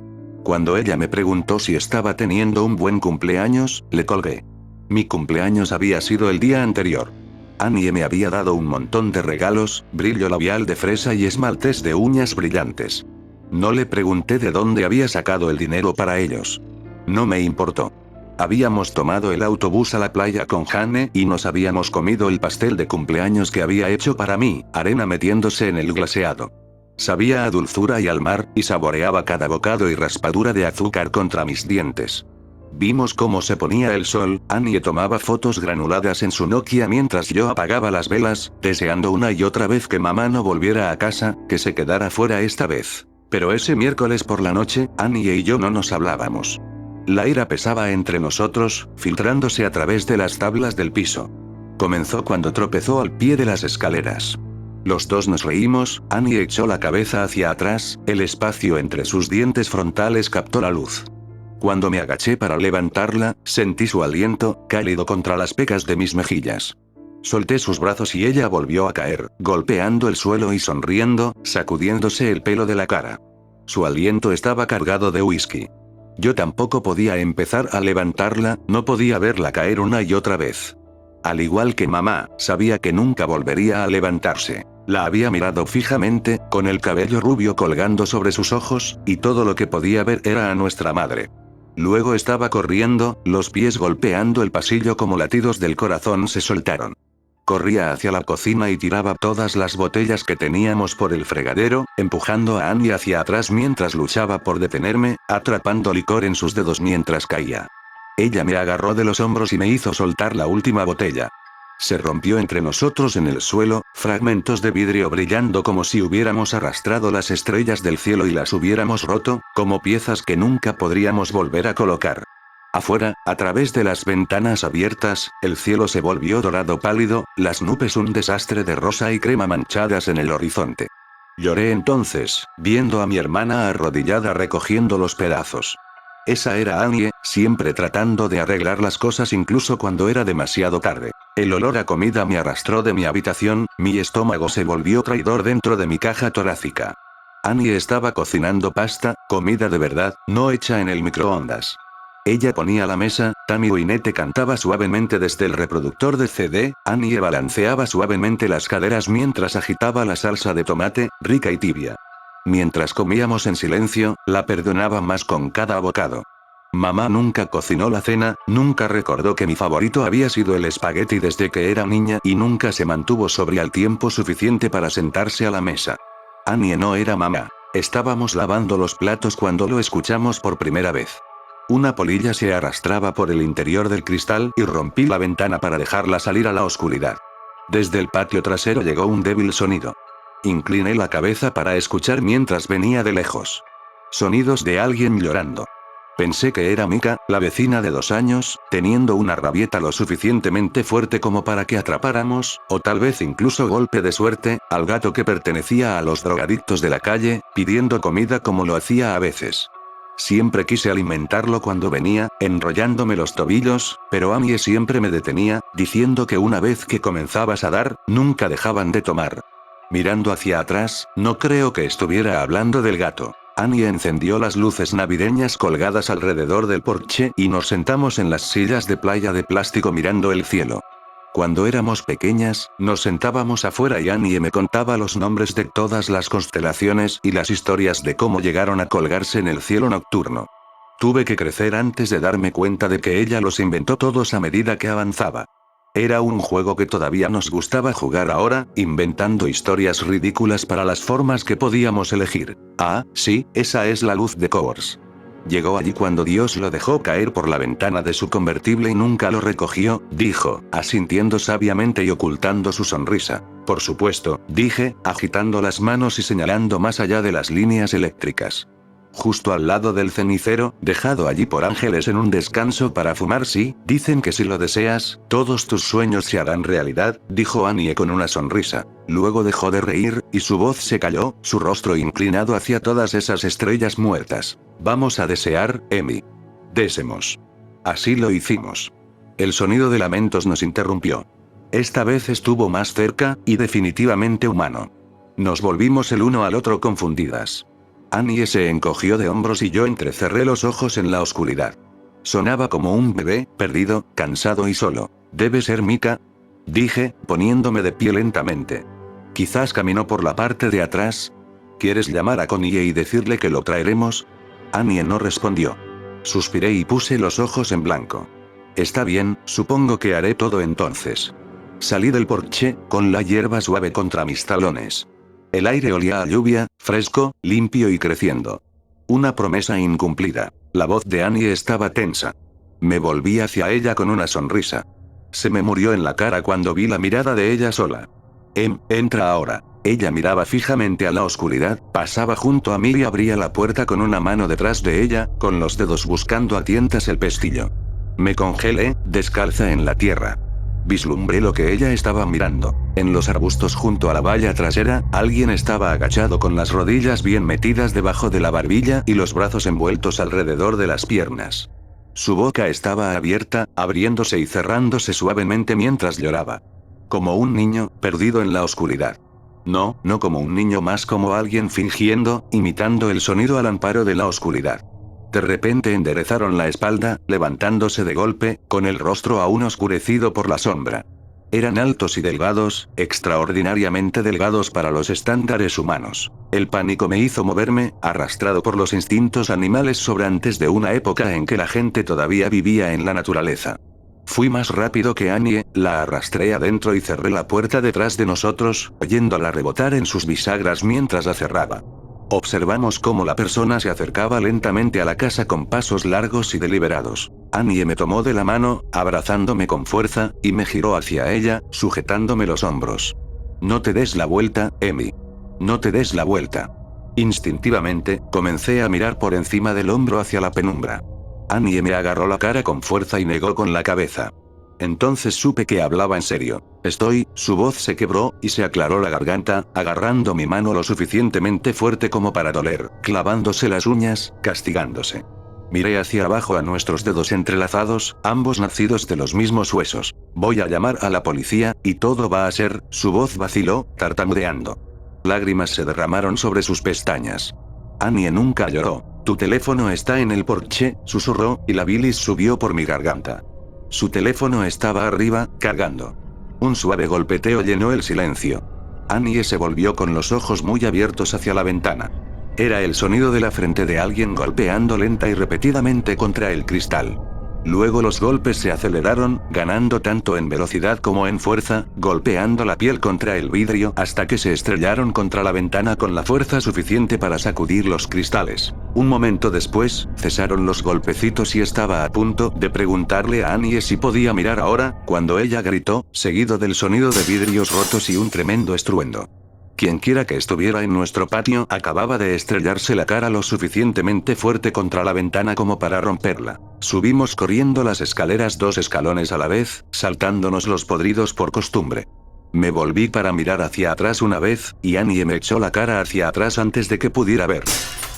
Cuando ella me preguntó si estaba teniendo un buen cumpleaños, le colgué. Mi cumpleaños había sido el día anterior. Annie me había dado un montón de regalos, brillo labial de fresa y esmaltes de uñas brillantes. No le pregunté de dónde había sacado el dinero para ellos. No me importó. Habíamos tomado el autobús a la playa con Jane y nos habíamos comido el pastel de cumpleaños que había hecho para mí, arena metiéndose en el glaseado. Sabía a dulzura y al mar, y saboreaba cada bocado y raspadura de azúcar contra mis dientes. Vimos cómo se ponía el sol, Annie tomaba fotos granuladas en su Nokia mientras yo apagaba las velas, deseando una y otra vez que mamá no volviera a casa, que se quedara fuera esta vez. Pero ese miércoles por la noche, Annie y yo no nos hablábamos. La ira pesaba entre nosotros, filtrándose a través de las tablas del piso. Comenzó cuando tropezó al pie de las escaleras. Los dos nos reímos, Annie echó la cabeza hacia atrás, el espacio entre sus dientes frontales captó la luz. Cuando me agaché para levantarla, sentí su aliento, cálido contra las pecas de mis mejillas. Solté sus brazos y ella volvió a caer, golpeando el suelo y sonriendo, sacudiéndose el pelo de la cara. Su aliento estaba cargado de whisky. Yo tampoco podía empezar a levantarla, no podía verla caer una y otra vez. Al igual que mamá, sabía que nunca volvería a levantarse. La había mirado fijamente, con el cabello rubio colgando sobre sus ojos, y todo lo que podía ver era a nuestra madre. Luego estaba corriendo, los pies golpeando el pasillo como latidos del corazón se soltaron. Corría hacia la cocina y tiraba todas las botellas que teníamos por el fregadero, empujando a Annie hacia atrás mientras luchaba por detenerme, atrapando licor en sus dedos mientras caía. Ella me agarró de los hombros y me hizo soltar la última botella. Se rompió entre nosotros en el suelo, fragmentos de vidrio brillando como si hubiéramos arrastrado las estrellas del cielo y las hubiéramos roto, como piezas que nunca podríamos volver a colocar. Afuera, a través de las ventanas abiertas, el cielo se volvió dorado pálido, las nubes un desastre de rosa y crema manchadas en el horizonte. Lloré entonces, viendo a mi hermana arrodillada recogiendo los pedazos. Esa era Annie, siempre tratando de arreglar las cosas incluso cuando era demasiado tarde. El olor a comida me arrastró de mi habitación, mi estómago se volvió traidor dentro de mi caja torácica. Annie estaba cocinando pasta, comida de verdad, no hecha en el microondas. Ella ponía la mesa, Tammy Wynette cantaba suavemente desde el reproductor de CD, Annie balanceaba suavemente las caderas mientras agitaba la salsa de tomate, rica y tibia. Mientras comíamos en silencio, la perdonaba más con cada bocado. Mamá nunca cocinó la cena, nunca recordó que mi favorito había sido el espagueti desde que era niña y nunca se mantuvo sobria el tiempo suficiente para sentarse a la mesa. Annie no era mamá. Estábamos lavando los platos cuando lo escuchamos por primera vez. Una polilla se arrastraba por el interior del cristal y rompí la ventana para dejarla salir a la oscuridad. Desde el patio trasero llegó un débil sonido. Incliné la cabeza para escuchar mientras venía de lejos. Sonidos de alguien llorando. Pensé que era Mika, la vecina de 2 años, teniendo una rabieta lo suficientemente fuerte como para que atrapáramos, o tal vez incluso golpe de suerte, al gato que pertenecía a los drogadictos de la calle, pidiendo comida como lo hacía a veces. Siempre quise alimentarlo cuando venía, enrollándome los tobillos, pero Annie siempre me detenía, diciendo que una vez que comenzabas a dar, nunca dejaban de tomar. Mirando hacia atrás, no creo que estuviera hablando del gato. Annie encendió las luces navideñas colgadas alrededor del porche y nos sentamos en las sillas de playa de plástico mirando el cielo. Cuando éramos pequeñas, nos sentábamos afuera y Annie me contaba los nombres de todas las constelaciones y las historias de cómo llegaron a colgarse en el cielo nocturno. Tuve que crecer antes de darme cuenta de que ella los inventó todos a medida que avanzaba. Era un juego que todavía nos gustaba jugar ahora, inventando historias ridículas para las formas que podíamos elegir. Ah, sí, esa es la luz de Coors. Llegó allí cuando Dios lo dejó caer por la ventana de su convertible y nunca lo recogió, dijo, asintiendo sabiamente y ocultando su sonrisa. Por supuesto, dije, agitando las manos y señalando más allá de las líneas eléctricas. Justo al lado del cenicero, dejado allí por ángeles en un descanso para fumar. Sí, dicen que si lo deseas, todos tus sueños se harán realidad, dijo Annie con una sonrisa. Luego dejó de reír, y su voz se calló, su rostro inclinado hacia todas esas estrellas muertas. Vamos a desear, Emi. Deseemos. Así lo hicimos. El sonido de lamentos nos interrumpió. Esta vez estuvo más cerca, y definitivamente humano. Nos volvimos el uno al otro confundidas. Annie se encogió de hombros y yo entrecerré los ojos en la oscuridad. Sonaba como un bebé, perdido, cansado y solo. ¿Debe ser Mika? Dije, poniéndome de pie lentamente. Quizás caminó por la parte de atrás. ¿Quieres llamar a Connie y decirle que lo traeremos? Annie no respondió. Suspiré y puse los ojos en blanco. Está bien, supongo que haré todo entonces. Salí del porche, con la hierba suave contra mis talones. El aire olía a lluvia, fresco, limpio y creciendo. Una promesa incumplida. La voz de Annie estaba tensa. Me volví hacia ella con una sonrisa. Se me murió en la cara cuando vi la mirada de ella sola. Entra ahora. Ella miraba fijamente a la oscuridad, pasaba junto a mí y abría la puerta con una mano detrás de ella, con los dedos buscando a tientas el pestillo. Me congelé, descalza en la tierra. Vislumbré lo que ella estaba mirando. En los arbustos junto a la valla trasera, alguien estaba agachado con las rodillas bien metidas debajo de la barbilla y los brazos envueltos alrededor de las piernas. Su boca estaba abierta, abriéndose y cerrándose suavemente mientras lloraba. Como un niño, perdido en la oscuridad. No como un niño, más como alguien fingiendo, imitando el sonido al amparo de la oscuridad. De repente enderezaron la espalda, levantándose de golpe, con el rostro aún oscurecido por la sombra. Eran altos y delgados, extraordinariamente delgados para los estándares humanos. El pánico me hizo moverme, arrastrado por los instintos animales sobrantes de una época en que la gente todavía vivía en la naturaleza. Fui más rápido que Annie, la arrastré adentro y cerré la puerta detrás de nosotros, oyéndola rebotar en sus bisagras mientras la cerraba. Observamos cómo la persona se acercaba lentamente a la casa con pasos largos y deliberados. Annie me tomó de la mano, abrazándome con fuerza, y me giró hacia ella, sujetándome los hombros. No te des la vuelta, Emi. No te des la vuelta. Instintivamente, comencé a mirar por encima del hombro hacia la penumbra. Annie me agarró la cara con fuerza y negó con la cabeza. Entonces supe que hablaba en serio. Su voz se quebró, y se aclaró la garganta, agarrando mi mano lo suficientemente fuerte como para doler, clavándose las uñas, castigándose. Miré hacia abajo a nuestros dedos entrelazados, ambos nacidos de los mismos huesos. Voy a llamar a la policía, y todo va a ser, su voz vaciló, tartamudeando. Lágrimas se derramaron sobre sus pestañas. Annie nunca lloró. Tu teléfono está en el porche, susurró, y la bilis subió por mi garganta. Su teléfono estaba arriba, cargando. Un suave golpeteo llenó el silencio. Annie se volvió con los ojos muy abiertos hacia la ventana. Era el sonido de la frente de alguien golpeando lenta y repetidamente contra el cristal. Luego los golpes se aceleraron, ganando tanto en velocidad como en fuerza, golpeando la piel contra el vidrio hasta que se estrellaron contra la ventana con la fuerza suficiente para sacudir los cristales. Un momento después, cesaron los golpecitos y estaba a punto de preguntarle a Annie si podía mirar ahora, cuando ella gritó, seguido del sonido de vidrios rotos y un tremendo estruendo. Quienquiera que estuviera en nuestro patio acababa de estrellarse la cara lo suficientemente fuerte contra la ventana como para romperla. Subimos corriendo las escaleras 2 escalones a la vez, saltándonos los podridos por costumbre. Me volví para mirar hacia atrás una vez, y Annie me echó la cara hacia atrás antes de que pudiera ver.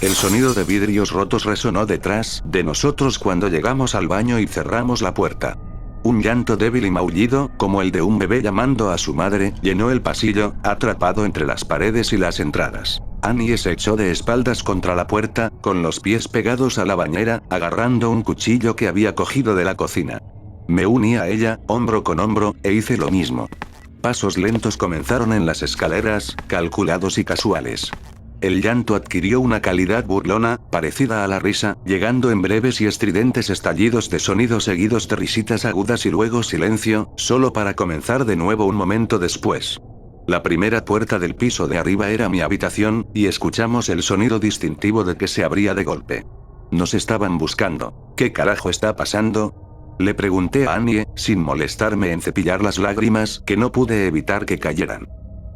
El sonido de vidrios rotos resonó detrás de nosotros cuando llegamos al baño y cerramos la puerta. Un llanto débil y maullido, como el de un bebé llamando a su madre, llenó el pasillo, atrapado entre las paredes y las entradas. Annie se echó de espaldas contra la puerta, con los pies pegados a la bañera, agarrando un cuchillo que había cogido de la cocina. Me uní a ella, hombro con hombro, e hice lo mismo. Pasos lentos comenzaron en las escaleras, calculados y casuales. El llanto adquirió una calidad burlona, parecida a la risa, llegando en breves y estridentes estallidos de sonidos seguidos de risitas agudas y luego silencio, solo para comenzar de nuevo un momento después. La primera puerta del piso de arriba era mi habitación, y escuchamos el sonido distintivo de que se abría de golpe. Nos estaban buscando. ¿Qué carajo está pasando? Le pregunté a Annie, sin molestarme en cepillar las lágrimas que no pude evitar que cayeran.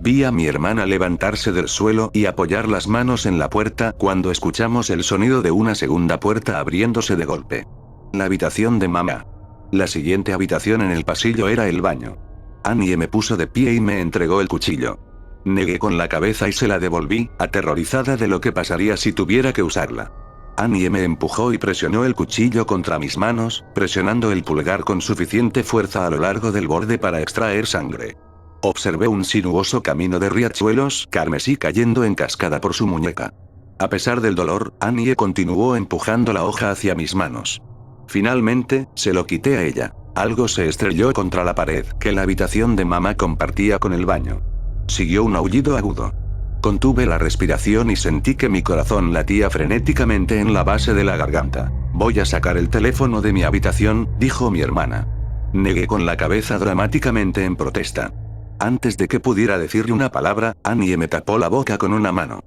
Vi a mi hermana levantarse del suelo y apoyar las manos en la puerta cuando escuchamos el sonido de una segunda puerta abriéndose de golpe. La habitación de mamá. La siguiente habitación en el pasillo era el baño. Annie me puso de pie y me entregó el cuchillo. Negué con la cabeza y se la devolví, aterrorizada de lo que pasaría si tuviera que usarla. Annie me empujó y presionó el cuchillo contra mis manos, presionando el pulgar con suficiente fuerza a lo largo del borde para extraer sangre. Observé un sinuoso camino de riachuelos carmesí cayendo en cascada por su muñeca. A pesar del dolor, Annie continuó empujando la hoja hacia mis manos. Finalmente, se lo quité a ella. Algo se estrelló contra la pared que la habitación de mamá compartía con el baño. Siguió un aullido agudo. Contuve la respiración y sentí que mi corazón latía frenéticamente en la base de la garganta. Voy a sacar el teléfono de mi habitación, dijo mi hermana. Negué con la cabeza dramáticamente en protesta. Antes de que pudiera decirle una palabra, Annie me tapó la boca con una mano.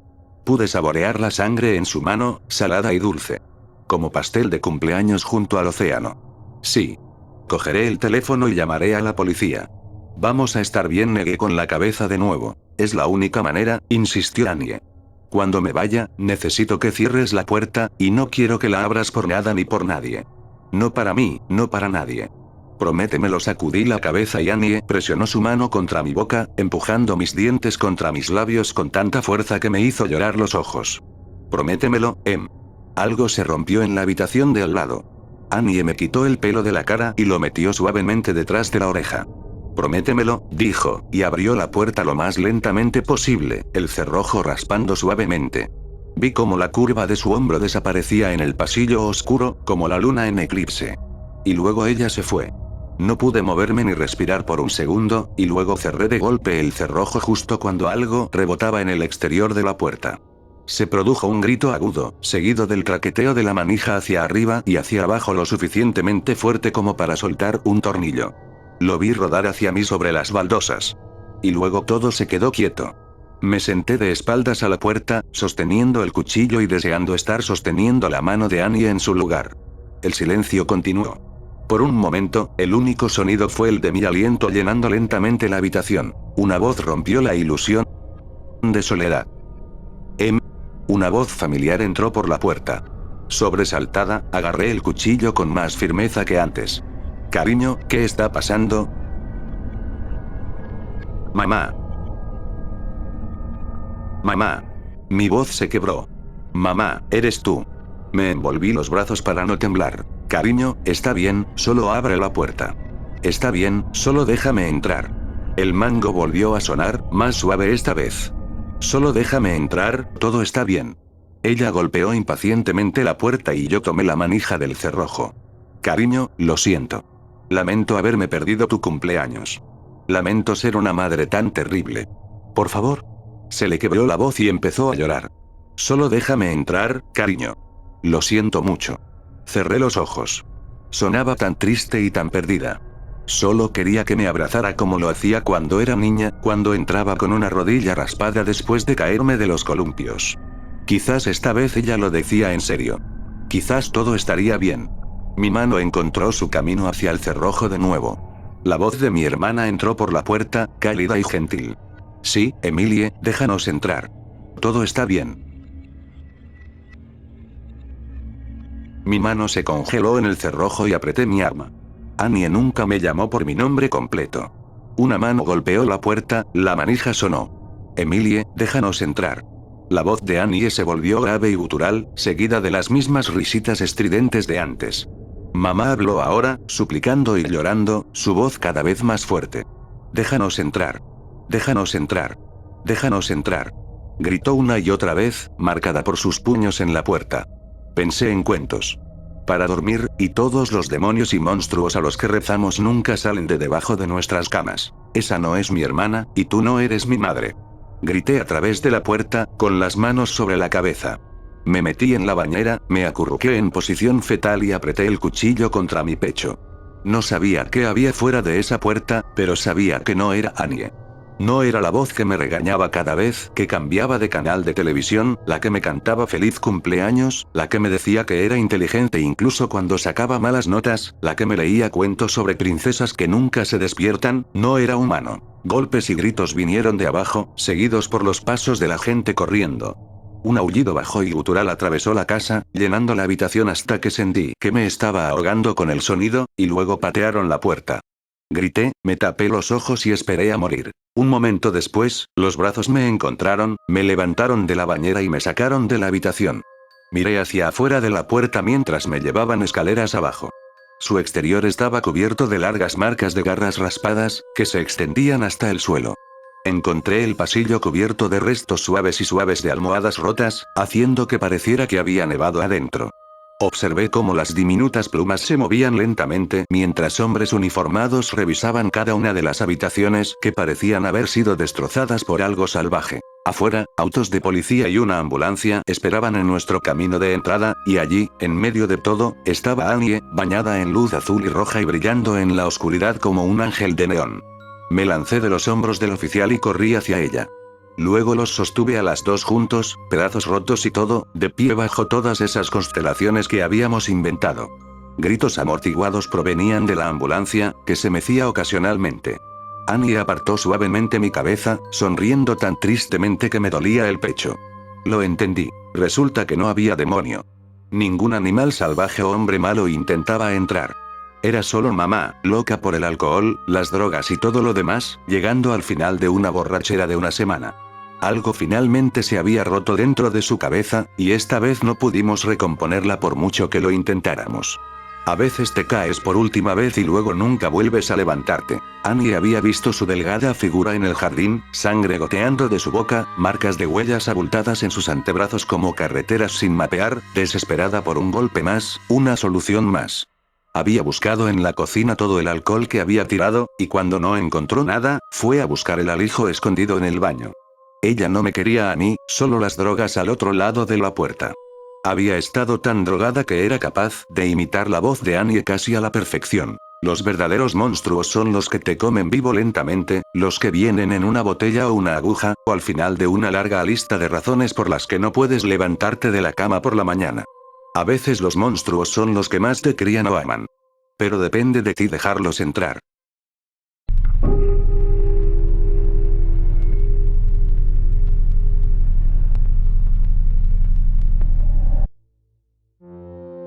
Pude saborear la sangre en su mano, salada y dulce. Como pastel de cumpleaños junto al océano. Sí. Cogeré el teléfono y llamaré a la policía. Vamos a estar bien, negué con la cabeza de nuevo. Es la única manera, insistió Annie. Cuando me vaya, necesito que cierres la puerta, y no quiero que la abras por nada ni por nadie. No para mí, no para nadie. Prométemelo, sacudí la cabeza y Annie presionó su mano contra mi boca, empujando mis dientes contra mis labios con tanta fuerza que me hizo llorar los ojos. Prométemelo, Em. Algo se rompió en la habitación de al lado. Annie me quitó el pelo de la cara y lo metió suavemente detrás de la oreja. Prométemelo, dijo, y abrió la puerta lo más lentamente posible, el cerrojo raspando suavemente. Vi cómo la curva de su hombro desaparecía en el pasillo oscuro, como la luna en eclipse. Y luego ella se fue. No pude moverme ni respirar por un segundo, y luego cerré de golpe el cerrojo justo cuando algo rebotaba en el exterior de la puerta. Se produjo un grito agudo, seguido del traqueteo de la manija hacia arriba y hacia abajo lo suficientemente fuerte como para soltar un tornillo. Lo vi rodar hacia mí sobre las baldosas. Y luego todo se quedó quieto. Me senté de espaldas a la puerta, sosteniendo el cuchillo y deseando estar sosteniendo la mano de Annie en su lugar. El silencio continuó. Por un momento, el único sonido fue el de mi aliento llenando lentamente la habitación. Una voz rompió la ilusión de soledad. Una voz familiar entró por la puerta. Sobresaltada, agarré el cuchillo con más firmeza que antes. Cariño, ¿qué está pasando? Mamá. Mamá. Mi voz se quebró. Mamá, eres tú. Me envolví los brazos para no temblar. Cariño, está bien, solo abre la puerta. Está bien, solo déjame entrar. El mango volvió a sonar, más suave esta vez. Solo déjame entrar, todo está bien. Ella golpeó impacientemente la puerta y yo tomé la manija del cerrojo. Cariño, lo siento. Lamento haberme perdido tu cumpleaños. Lamento ser una madre tan terrible. Por favor. Se le quebró la voz y empezó a llorar. Solo déjame entrar, cariño. Lo siento mucho. Cerré los ojos. Sonaba tan triste y tan perdida. Solo quería que me abrazara como lo hacía cuando era niña, cuando entraba con una rodilla raspada después de caerme de los columpios. Quizás esta vez ella lo decía en serio. Quizás todo estaría bien. Mi mano encontró su camino hacia el cerrojo de nuevo. La voz de mi hermana entró por la puerta, cálida y gentil. Sí, Emilie, déjanos entrar. Todo está bien. Mi mano se congeló en el cerrojo y apreté mi arma. Annie nunca me llamó por mi nombre completo. Una mano golpeó la puerta, la manija sonó. Emilie, déjanos entrar. La voz de Annie se volvió grave y gutural, seguida de las mismas risitas estridentes de antes. Mamá habló ahora, suplicando y llorando, su voz cada vez más fuerte. Déjanos entrar. Déjanos entrar. Déjanos entrar. Gritó una y otra vez, marcada por sus puños en la puerta. Pensé en cuentos. Para dormir, y todos los demonios y monstruos a los que rezamos nunca salen de debajo de nuestras camas. Esa no es mi hermana, y tú no eres mi madre. Grité a través de la puerta, con las manos sobre la cabeza. Me metí en la bañera, me acurruqué en posición fetal y apreté el cuchillo contra mi pecho. No sabía qué había fuera de esa puerta, pero sabía que no era Annie. No era la voz que me regañaba cada vez que cambiaba de canal de televisión, la que me cantaba feliz cumpleaños, la que me decía que era inteligente incluso cuando sacaba malas notas, la que me leía cuentos sobre princesas que nunca se despiertan, no era humano. Golpes y gritos vinieron de abajo, seguidos por los pasos de la gente corriendo. Un aullido bajo y gutural atravesó la casa, llenando la habitación hasta que sentí que me estaba ahogando con el sonido, y luego patearon la puerta. Grité, me tapé los ojos y esperé a morir. Un momento después, los brazos me encontraron, me levantaron de la bañera y me sacaron de la habitación. Miré hacia afuera de la puerta mientras me llevaban escaleras abajo. Su exterior estaba cubierto de largas marcas de garras raspadas, que se extendían hasta el suelo. Encontré el pasillo cubierto de restos suaves y suaves de almohadas rotas, haciendo que pareciera que había nevado adentro. Observé cómo las diminutas plumas se movían lentamente mientras hombres uniformados revisaban cada una de las habitaciones que parecían haber sido destrozadas por algo salvaje. Afuera, autos de policía y una ambulancia esperaban en nuestro camino de entrada, y allí, en medio de todo, estaba Annie, bañada en luz azul y roja y brillando en la oscuridad como un ángel de neón. Me lancé de los hombros del oficial y corrí hacia ella. Luego los sostuve a las dos juntos, pedazos rotos y todo, de pie bajo todas esas constelaciones que habíamos inventado. Gritos amortiguados provenían de la ambulancia, que se mecía ocasionalmente. Annie apartó suavemente mi cabeza, sonriendo tan tristemente que me dolía el pecho. Lo entendí. Resulta que no había demonio. Ningún animal salvaje o hombre malo intentaba entrar. Era solo mamá, loca por el alcohol, las drogas y todo lo demás, llegando al final de una borrachera de una semana. Algo finalmente se había roto dentro de su cabeza, y esta vez no pudimos recomponerla por mucho que lo intentáramos. A veces te caes por última vez y luego nunca vuelves a levantarte. Annie había visto su delgada figura en el jardín, sangre goteando de su boca, marcas de huellas abultadas en sus antebrazos como carreteras sin mapear, desesperada por un golpe más, una solución más. Había buscado en la cocina todo el alcohol que había tirado, y cuando no encontró nada, fue a buscar el alijo escondido en el baño. Ella no me quería a mí, solo las drogas al otro lado de la puerta. Había estado tan drogada que era capaz de imitar la voz de Annie casi a la perfección. Los verdaderos monstruos son los que te comen vivo lentamente, los que vienen en una botella o una aguja, o al final de una larga lista de razones por las que no puedes levantarte de la cama por la mañana. A veces los monstruos son los que más te crían o aman. Pero depende de ti dejarlos entrar.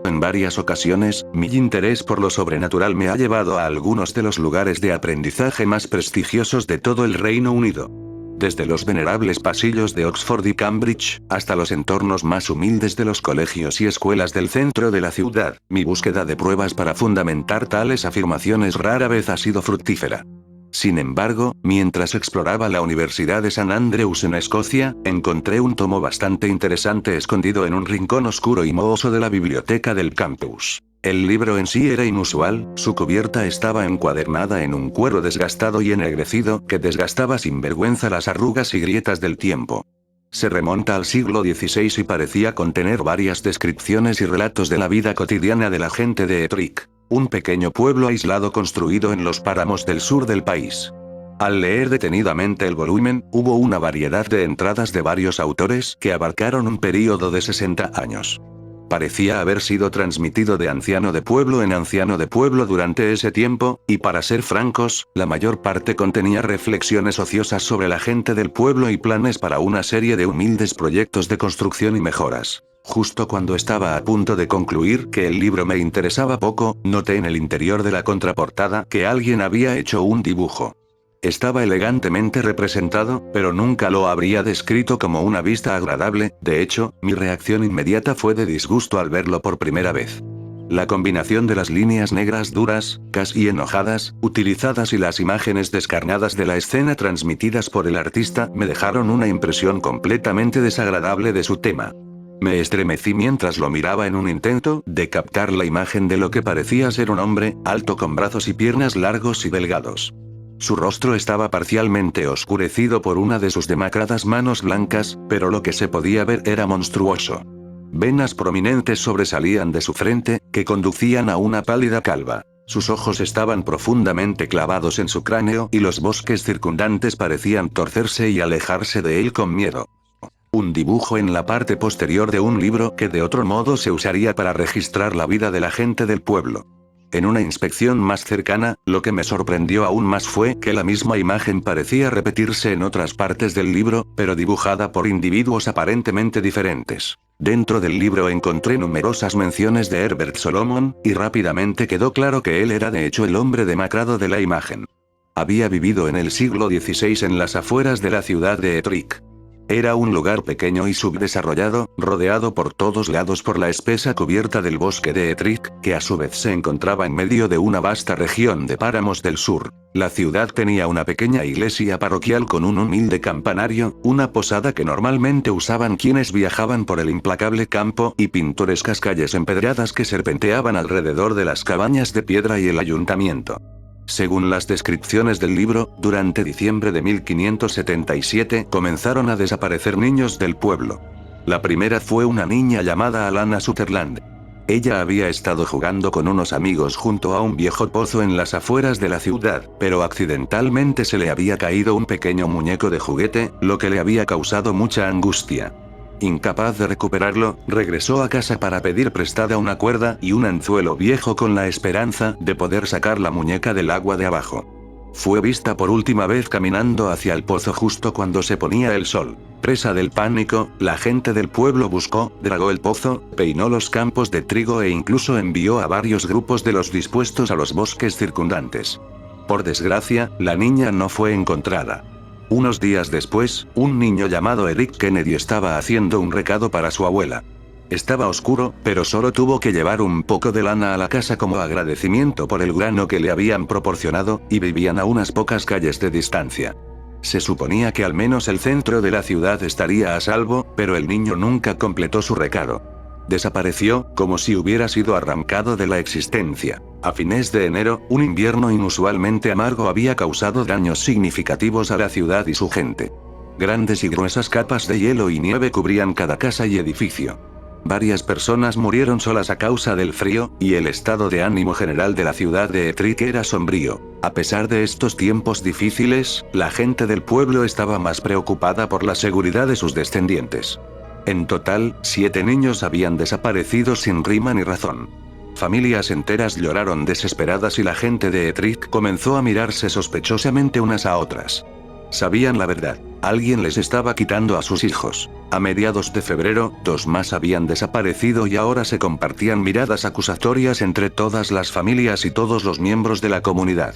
En varias ocasiones, mi interés por lo sobrenatural me ha llevado a algunos de los lugares de aprendizaje más prestigiosos de todo el Reino Unido. Desde los venerables pasillos de Oxford y Cambridge, hasta los entornos más humildes de los colegios y escuelas del centro de la ciudad, mi búsqueda de pruebas para fundamentar tales afirmaciones rara vez ha sido fructífera. Sin embargo, mientras exploraba la Universidad de St Andrews en Escocia, encontré un tomo bastante interesante escondido en un rincón oscuro y mohoso de la biblioteca del campus. El libro en sí era inusual, su cubierta estaba encuadernada en un cuero desgastado y ennegrecido que desgastaba sin vergüenza las arrugas y grietas del tiempo. Se remonta al siglo XVI y parecía contener varias descripciones y relatos de la vida cotidiana de la gente de Ettrick, un pequeño pueblo aislado construido en los páramos del sur del país. Al leer detenidamente el volumen, hubo una variedad de entradas de varios autores que abarcaron un período de 60 años. Parecía haber sido transmitido de anciano de pueblo en anciano de pueblo durante ese tiempo, y para ser francos, la mayor parte contenía reflexiones ociosas sobre la gente del pueblo y planes para una serie de humildes proyectos de construcción y mejoras. Justo cuando estaba a punto de concluir que el libro me interesaba poco, noté en el interior de la contraportada que alguien había hecho un dibujo. Estaba elegantemente representado, pero nunca lo habría descrito como una vista agradable. De hecho, mi reacción inmediata fue de disgusto al verlo por primera vez. La combinación de las líneas negras duras, casi enojadas, utilizadas y las imágenes descarnadas de la escena transmitidas por el artista me dejaron una impresión completamente desagradable de su tema. Me estremecí mientras lo miraba en un intento de captar la imagen de lo que parecía ser un hombre, alto con brazos y piernas largos y delgados. Su rostro estaba parcialmente oscurecido por una de sus demacradas manos blancas, pero lo que se podía ver era monstruoso. Venas prominentes sobresalían de su frente, que conducían a una pálida calva. Sus ojos estaban profundamente clavados en su cráneo y los bosques circundantes parecían torcerse y alejarse de él con miedo. Un dibujo en la parte posterior de un libro que de otro modo se usaría para registrar la vida de la gente del pueblo. En una inspección más cercana, lo que me sorprendió aún más fue que la misma imagen parecía repetirse en otras partes del libro, pero dibujada por individuos aparentemente diferentes. Dentro del libro encontré numerosas menciones de Herbert Solomon, y rápidamente quedó claro que él era de hecho el hombre demacrado de la imagen. Había vivido en el siglo XVI en las afueras de la ciudad de Ettrick. Era un lugar pequeño y subdesarrollado, rodeado por todos lados por la espesa cubierta del bosque de Ettrick, que a su vez se encontraba en medio de una vasta región de páramos del sur. La ciudad tenía una pequeña iglesia parroquial con un humilde campanario, una posada que normalmente usaban quienes viajaban por el implacable campo, y pintorescas calles empedradas que serpenteaban alrededor de las cabañas de piedra y el ayuntamiento. Según las descripciones del libro, durante diciembre de 1577 comenzaron a desaparecer niños del pueblo. La primera fue una niña llamada Alana Sutherland. Ella había estado jugando con unos amigos junto a un viejo pozo en las afueras de la ciudad, pero accidentalmente se le había caído un pequeño muñeco de juguete, lo que le había causado mucha angustia. Incapaz de recuperarlo, regresó a casa para pedir prestada una cuerda y un anzuelo viejo con la esperanza de poder sacar la muñeca del agua de abajo. Fue vista por última vez caminando hacia el pozo justo cuando se ponía el sol. Presa del pánico, la gente del pueblo buscó, dragó el pozo, peinó los campos de trigo e incluso envió a varios grupos de los dispuestos a los bosques circundantes. Por desgracia, la niña no fue encontrada. Unos días después, un niño llamado Eric Kennedy estaba haciendo un recado para su abuela. Estaba oscuro, pero solo tuvo que llevar un poco de lana a la casa como agradecimiento por el grano que le habían proporcionado, y vivían a unas pocas calles de distancia. Se suponía que al menos el centro de la ciudad estaría a salvo, pero el niño nunca completó su recado. Desapareció, como si hubiera sido arrancado de la existencia. A fines de enero, un invierno inusualmente amargo había causado daños significativos a la ciudad y su gente. Grandes y gruesas capas de hielo y nieve cubrían cada casa y edificio. Varias personas murieron solas a causa del frío, y el estado de ánimo general de la ciudad de Ettrick era sombrío. A pesar de estos tiempos difíciles, la gente del pueblo estaba más preocupada por la seguridad de sus descendientes. En total, 7 niños habían desaparecido sin rima ni razón. Familias enteras lloraron desesperadas y la gente de Ettrick comenzó a mirarse sospechosamente unas a otras. Sabían la verdad. Alguien les estaba quitando a sus hijos. A mediados de febrero, 2 más habían desaparecido y ahora se compartían miradas acusatorias entre todas las familias y todos los miembros de la comunidad.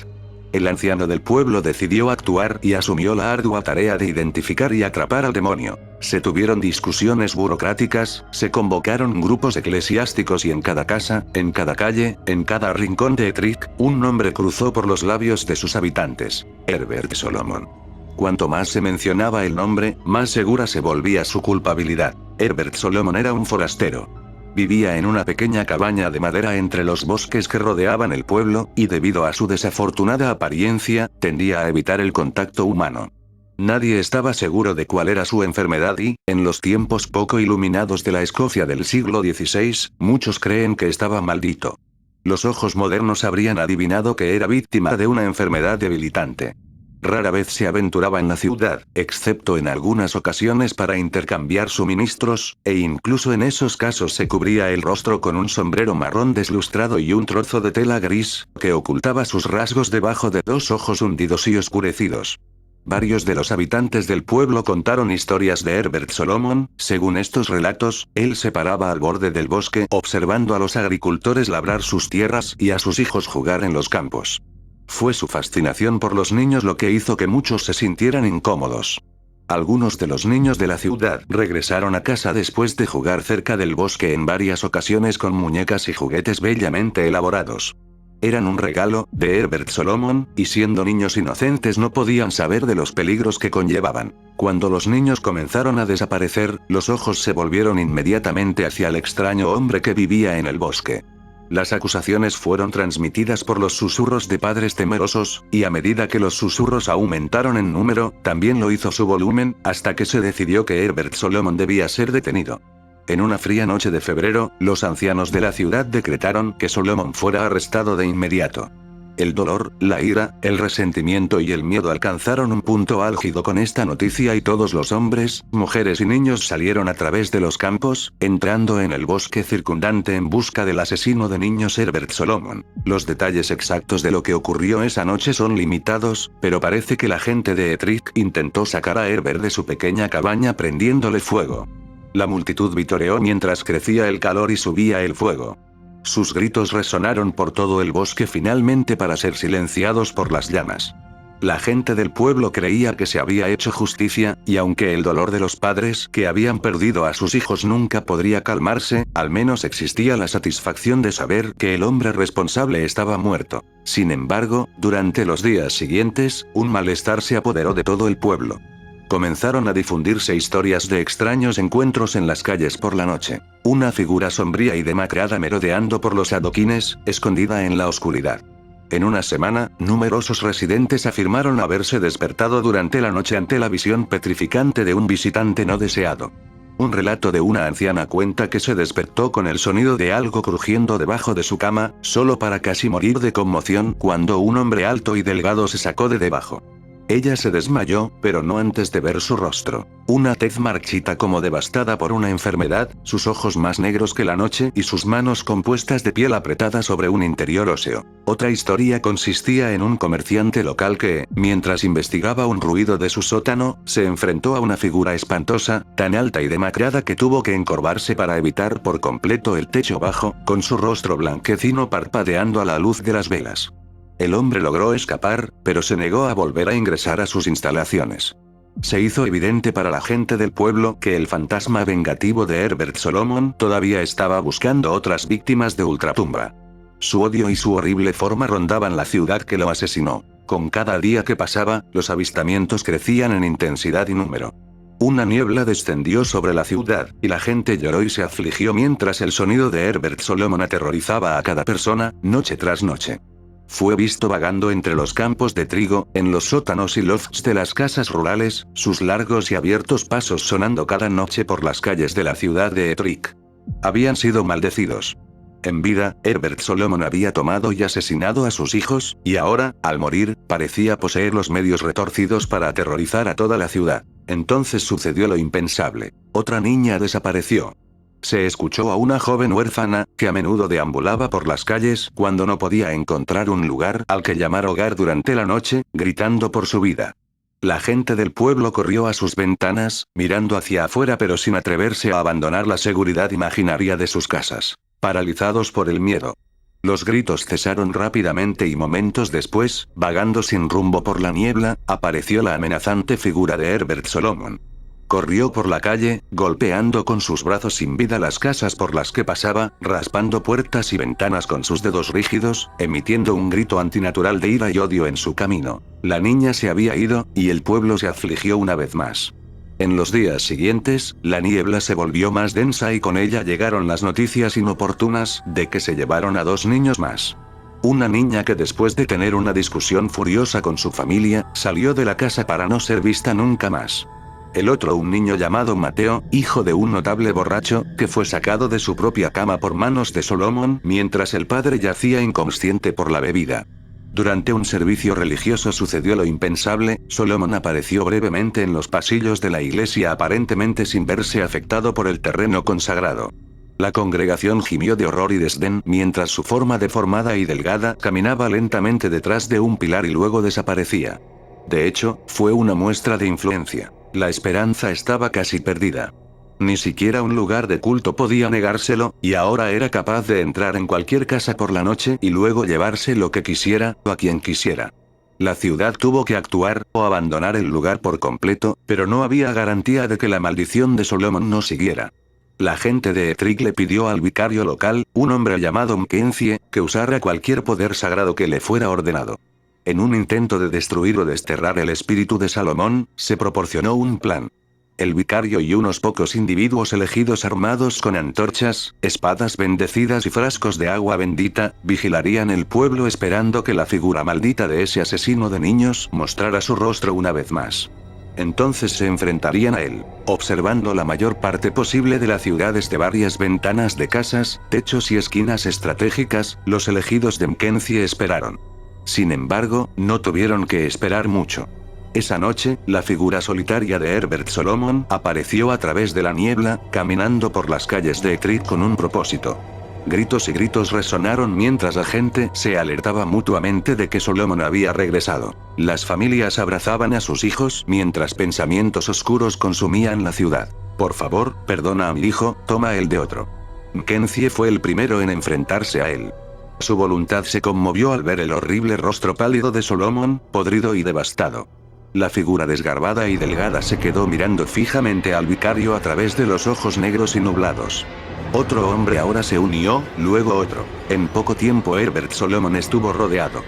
El anciano del pueblo decidió actuar y asumió la ardua tarea de identificar y atrapar al demonio. Se tuvieron discusiones burocráticas, se convocaron grupos eclesiásticos y en cada casa, en cada calle, en cada rincón de Ettrick, un nombre cruzó por los labios de sus habitantes: Herbert Solomon. Cuanto más se mencionaba el nombre, más segura se volvía su culpabilidad. Herbert Solomon era un forastero. Vivía en una pequeña cabaña de madera entre los bosques que rodeaban el pueblo, y debido a su desafortunada apariencia, tendía a evitar el contacto humano. Nadie estaba seguro de cuál era su enfermedad y, en los tiempos poco iluminados de la Escocia del siglo XVI, muchos creen que estaba maldito. Los ojos modernos habrían adivinado que era víctima de una enfermedad debilitante. Rara vez se aventuraba en la ciudad, excepto en algunas ocasiones para intercambiar suministros, e incluso en esos casos se cubría el rostro con un sombrero marrón deslustrado y un trozo de tela gris, que ocultaba sus rasgos debajo de 2 ojos hundidos y oscurecidos. Varios de los habitantes del pueblo contaron historias de Herbert Solomon. Según estos relatos, él se paraba al borde del bosque observando a los agricultores labrar sus tierras y a sus hijos jugar en los campos. Fue su fascinación por los niños lo que hizo que muchos se sintieran incómodos. Algunos de los niños de la ciudad regresaron a casa después de jugar cerca del bosque en varias ocasiones con muñecas y juguetes bellamente elaborados. Eran un regalo de Herbert Solomon, y siendo niños inocentes no podían saber de los peligros que conllevaban. Cuando los niños comenzaron a desaparecer, los ojos se volvieron inmediatamente hacia el extraño hombre que vivía en el bosque. Las acusaciones fueron transmitidas por los susurros de padres temerosos, y a medida que los susurros aumentaron en número, también lo hizo su volumen, hasta que se decidió que Herbert Solomon debía ser detenido. En una fría noche de febrero, los ancianos de la ciudad decretaron que Solomon fuera arrestado de inmediato. El dolor, la ira, el resentimiento y el miedo alcanzaron un punto álgido con esta noticia y todos los hombres, mujeres y niños salieron a través de los campos, entrando en el bosque circundante en busca del asesino de niños Herbert Solomon. Los detalles exactos de lo que ocurrió esa noche son limitados, pero parece que la gente de Ettrick intentó sacar a Herbert de su pequeña cabaña prendiéndole fuego. La multitud vitoreó mientras crecía el calor y subía el fuego. Sus gritos resonaron por todo el bosque finalmente para ser silenciados por las llamas. La gente del pueblo creía que se había hecho justicia, y aunque el dolor de los padres que habían perdido a sus hijos nunca podría calmarse, al menos existía la satisfacción de saber que el hombre responsable estaba muerto. Sin embargo, durante los días siguientes, un malestar se apoderó de todo el pueblo. Comenzaron a difundirse historias de extraños encuentros en las calles por la noche. Una figura sombría y demacrada merodeando por los adoquines, escondida en la oscuridad. En una semana, numerosos residentes afirmaron haberse despertado durante la noche ante la visión petrificante de un visitante no deseado. Un relato de una anciana cuenta que se despertó con el sonido de algo crujiendo debajo de su cama, solo para casi morir de conmoción cuando un hombre alto y delgado se sacó de debajo. Ella se desmayó, pero no antes de ver su rostro. Una tez marchita como devastada por una enfermedad, sus ojos más negros que la noche y sus manos compuestas de piel apretada sobre un interior óseo. Otra historia consistía en un comerciante local que, mientras investigaba un ruido de su sótano, se enfrentó a una figura espantosa, tan alta y demacrada que tuvo que encorvarse para evitar por completo el techo bajo, con su rostro blanquecino parpadeando a la luz de las velas. El hombre logró escapar, pero se negó a volver a ingresar a sus instalaciones. Se hizo evidente para la gente del pueblo que el fantasma vengativo de Herbert Solomon todavía estaba buscando otras víctimas de ultratumba. Su odio y su horrible forma rondaban la ciudad que lo asesinó. Con cada día que pasaba, los avistamientos crecían en intensidad y número. Una niebla descendió sobre la ciudad, y la gente lloró y se afligió mientras el sonido de Herbert Solomon aterrorizaba a cada persona, noche tras noche. Fue visto vagando entre los campos de trigo, en los sótanos y lofts de las casas rurales, sus largos y abiertos pasos sonando cada noche por las calles de la ciudad de Ettrick. Habían sido maldecidos. En vida, Herbert Solomon había tomado y asesinado a sus hijos, y ahora, al morir, parecía poseer los medios retorcidos para aterrorizar a toda la ciudad. Entonces sucedió lo impensable. Otra niña desapareció. Se escuchó a una joven huérfana, que a menudo deambulaba por las calles cuando no podía encontrar un lugar al que llamar hogar durante la noche, gritando por su vida. La gente del pueblo corrió a sus ventanas, mirando hacia afuera pero sin atreverse a abandonar la seguridad imaginaria de sus casas, paralizados por el miedo. Los gritos cesaron rápidamente y momentos después, vagando sin rumbo por la niebla, apareció la amenazante figura de Herbert Solomon. Corrió por la calle, golpeando con sus brazos sin vida las casas por las que pasaba, raspando puertas y ventanas con sus dedos rígidos, emitiendo un grito antinatural de ira y odio en su camino. La niña se había ido, y el pueblo se afligió una vez más. En los días siguientes, la niebla se volvió más densa y con ella llegaron las noticias inoportunas de que se llevaron a 2 niños más. Una niña que después de tener una discusión furiosa con su familia, salió de la casa para no ser vista nunca más. El otro un niño llamado Mateo, hijo de un notable borracho, que fue sacado de su propia cama por manos de Solomon mientras el padre yacía inconsciente por la bebida. Durante un servicio religioso sucedió lo impensable, Solomon apareció brevemente en los pasillos de la iglesia aparentemente sin verse afectado por el terreno consagrado. La congregación gimió de horror y desdén mientras su forma deformada y delgada caminaba lentamente detrás de un pilar y luego desaparecía. De hecho, fue una muestra de influencia. La esperanza estaba casi perdida. Ni siquiera un lugar de culto podía negárselo, y ahora era capaz de entrar en cualquier casa por la noche y luego llevarse lo que quisiera, o a quien quisiera. La ciudad tuvo que actuar, o abandonar el lugar por completo, pero no había garantía de que la maldición de Solomon no siguiera. La gente de Ettrick le pidió al vicario local, un hombre llamado Mackenzie, que usara cualquier poder sagrado que le fuera ordenado. En un intento de destruir o desterrar el espíritu de Salomón, se proporcionó un plan. El vicario y unos pocos individuos elegidos armados con antorchas, espadas bendecidas y frascos de agua bendita, vigilarían el pueblo esperando que la figura maldita de ese asesino de niños mostrara su rostro una vez más. Entonces se enfrentarían a él, observando la mayor parte posible de la ciudad desde varias ventanas de casas, techos y esquinas estratégicas. Los elegidos de Mackenzie esperaron. Sin embargo, no tuvieron que esperar mucho. Esa noche, la figura solitaria de Herbert Solomon apareció a través de la niebla, caminando por las calles de Ettrick con un propósito. Gritos y gritos resonaron mientras la gente se alertaba mutuamente de que Solomon había regresado. Las familias abrazaban a sus hijos mientras pensamientos oscuros consumían la ciudad. Por favor, perdona a mi hijo, toma el de otro. Mackenzie fue el primero en enfrentarse a él. Su voluntad se conmovió al ver el horrible rostro pálido de Solomon, podrido y devastado. La figura desgarbada y delgada se quedó mirando fijamente al vicario a través de los ojos negros y nublados. Otro hombre ahora se unió, luego otro. En poco tiempo Herbert Solomon estuvo rodeado.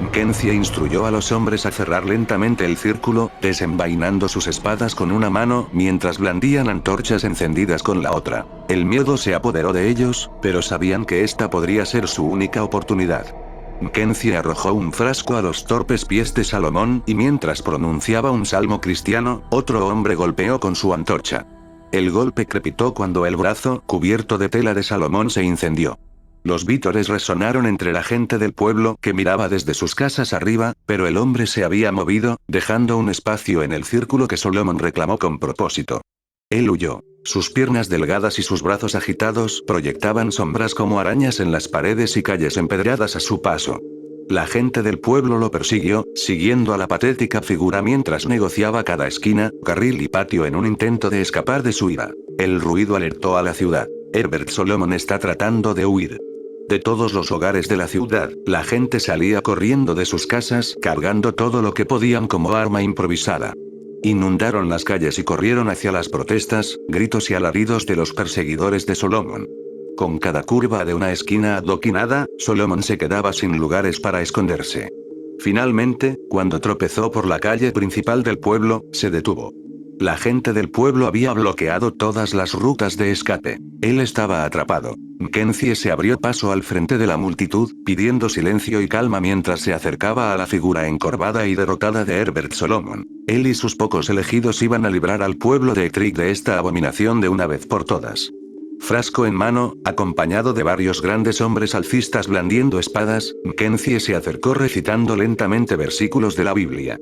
Mackenzie instruyó a los hombres a cerrar lentamente el círculo, desenvainando sus espadas con una mano mientras blandían antorchas encendidas con la otra. El miedo se apoderó de ellos, pero sabían que esta podría ser su única oportunidad. Mackenzie arrojó un frasco a los torpes pies de Salomón y mientras pronunciaba un salmo cristiano, otro hombre golpeó con su antorcha. El golpe crepitó cuando el brazo cubierto de tela de Salomón se incendió. Los vítores resonaron entre la gente del pueblo que miraba desde sus casas arriba, pero el hombre se había movido, dejando un espacio en el círculo que Solomon reclamó con propósito. Él huyó. Sus piernas delgadas y sus brazos agitados proyectaban sombras como arañas en las paredes y calles empedradas a su paso. La gente del pueblo lo persiguió, siguiendo a la patética figura mientras negociaba cada esquina, carril y patio en un intento de escapar de su ira. El ruido alertó a la ciudad. Herbert Solomon está tratando de huir. De todos los hogares de la ciudad, la gente salía corriendo de sus casas cargando todo lo que podían como arma improvisada. Inundaron las calles y corrieron hacia las protestas, gritos y alaridos de los perseguidores de Solomon. Con cada curva de una esquina adoquinada, Solomon se quedaba sin lugares para esconderse. Finalmente, cuando tropezó por la calle principal del pueblo, se detuvo. La gente del pueblo había bloqueado todas las rutas de escape. Él estaba atrapado. Mackenzie se abrió paso al frente de la multitud, pidiendo silencio y calma mientras se acercaba a la figura encorvada y derrotada de Herbert Solomon. Él y sus pocos elegidos iban a librar al pueblo de Ettrick de esta abominación de una vez por todas. Frasco en mano, acompañado de varios grandes hombres alcistas blandiendo espadas, Mackenzie se acercó recitando lentamente versículos de la Biblia.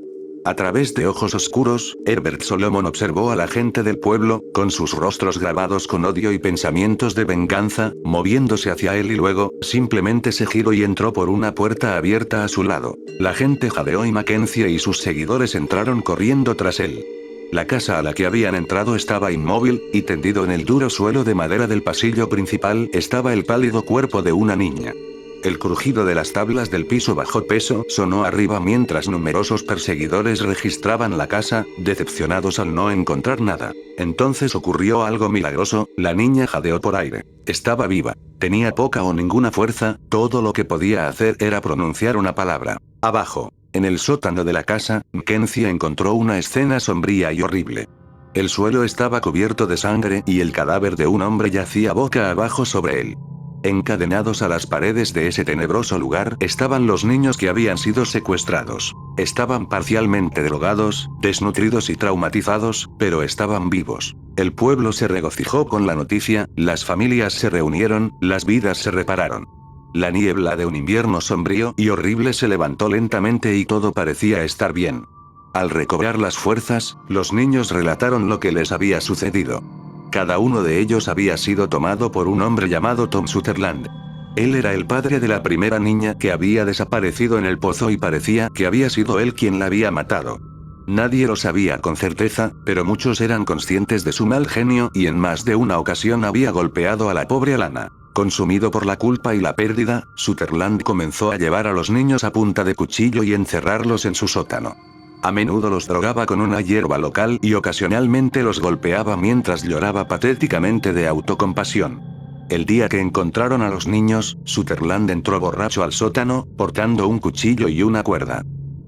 A través de ojos oscuros, Herbert Solomon observó a la gente del pueblo, con sus rostros grabados con odio y pensamientos de venganza, moviéndose hacia él y luego, simplemente se giró y entró por una puerta abierta a su lado. La gente jadeó y Mackenzie y sus seguidores entraron corriendo tras él. La casa a la que habían entrado estaba inmóvil, y tendido en el duro suelo de madera del pasillo principal estaba el pálido cuerpo de una niña. El crujido de las tablas del piso bajo peso sonó arriba mientras numerosos perseguidores registraban la casa, decepcionados al no encontrar nada. Entonces ocurrió algo milagroso, la niña jadeó por aire. Estaba viva. Tenía poca o ninguna fuerza, todo lo que podía hacer era pronunciar una palabra. Abajo, en el sótano de la casa, Mackenzie encontró una escena sombría y horrible. El suelo estaba cubierto de sangre y el cadáver de un hombre yacía boca abajo sobre él. Encadenados a las paredes de ese tenebroso lugar estaban los niños que habían sido secuestrados. Estaban parcialmente drogados, desnutridos y traumatizados, pero estaban vivos. El pueblo se regocijó con la noticia, las familias se reunieron, las vidas se repararon. La niebla de un invierno sombrío y horrible se levantó lentamente y todo parecía estar bien. Al recobrar las fuerzas, los niños relataron lo que les había sucedido. Cada uno de ellos había sido tomado por un hombre llamado Tom Sutherland. Él era el padre de la primera niña que había desaparecido en el pozo y parecía que había sido él quien la había matado. Nadie lo sabía con certeza, pero muchos eran conscientes de su mal genio y en más de una ocasión había golpeado a la pobre Alana. Consumido por la culpa y la pérdida, Sutherland comenzó a llevar a los niños a punta de cuchillo y encerrarlos en su sótano. A menudo los drogaba con una hierba local y ocasionalmente los golpeaba mientras lloraba patéticamente de autocompasión. El día que encontraron a los niños, Sutherland entró borracho al sótano, portando un cuchillo y una cuerda.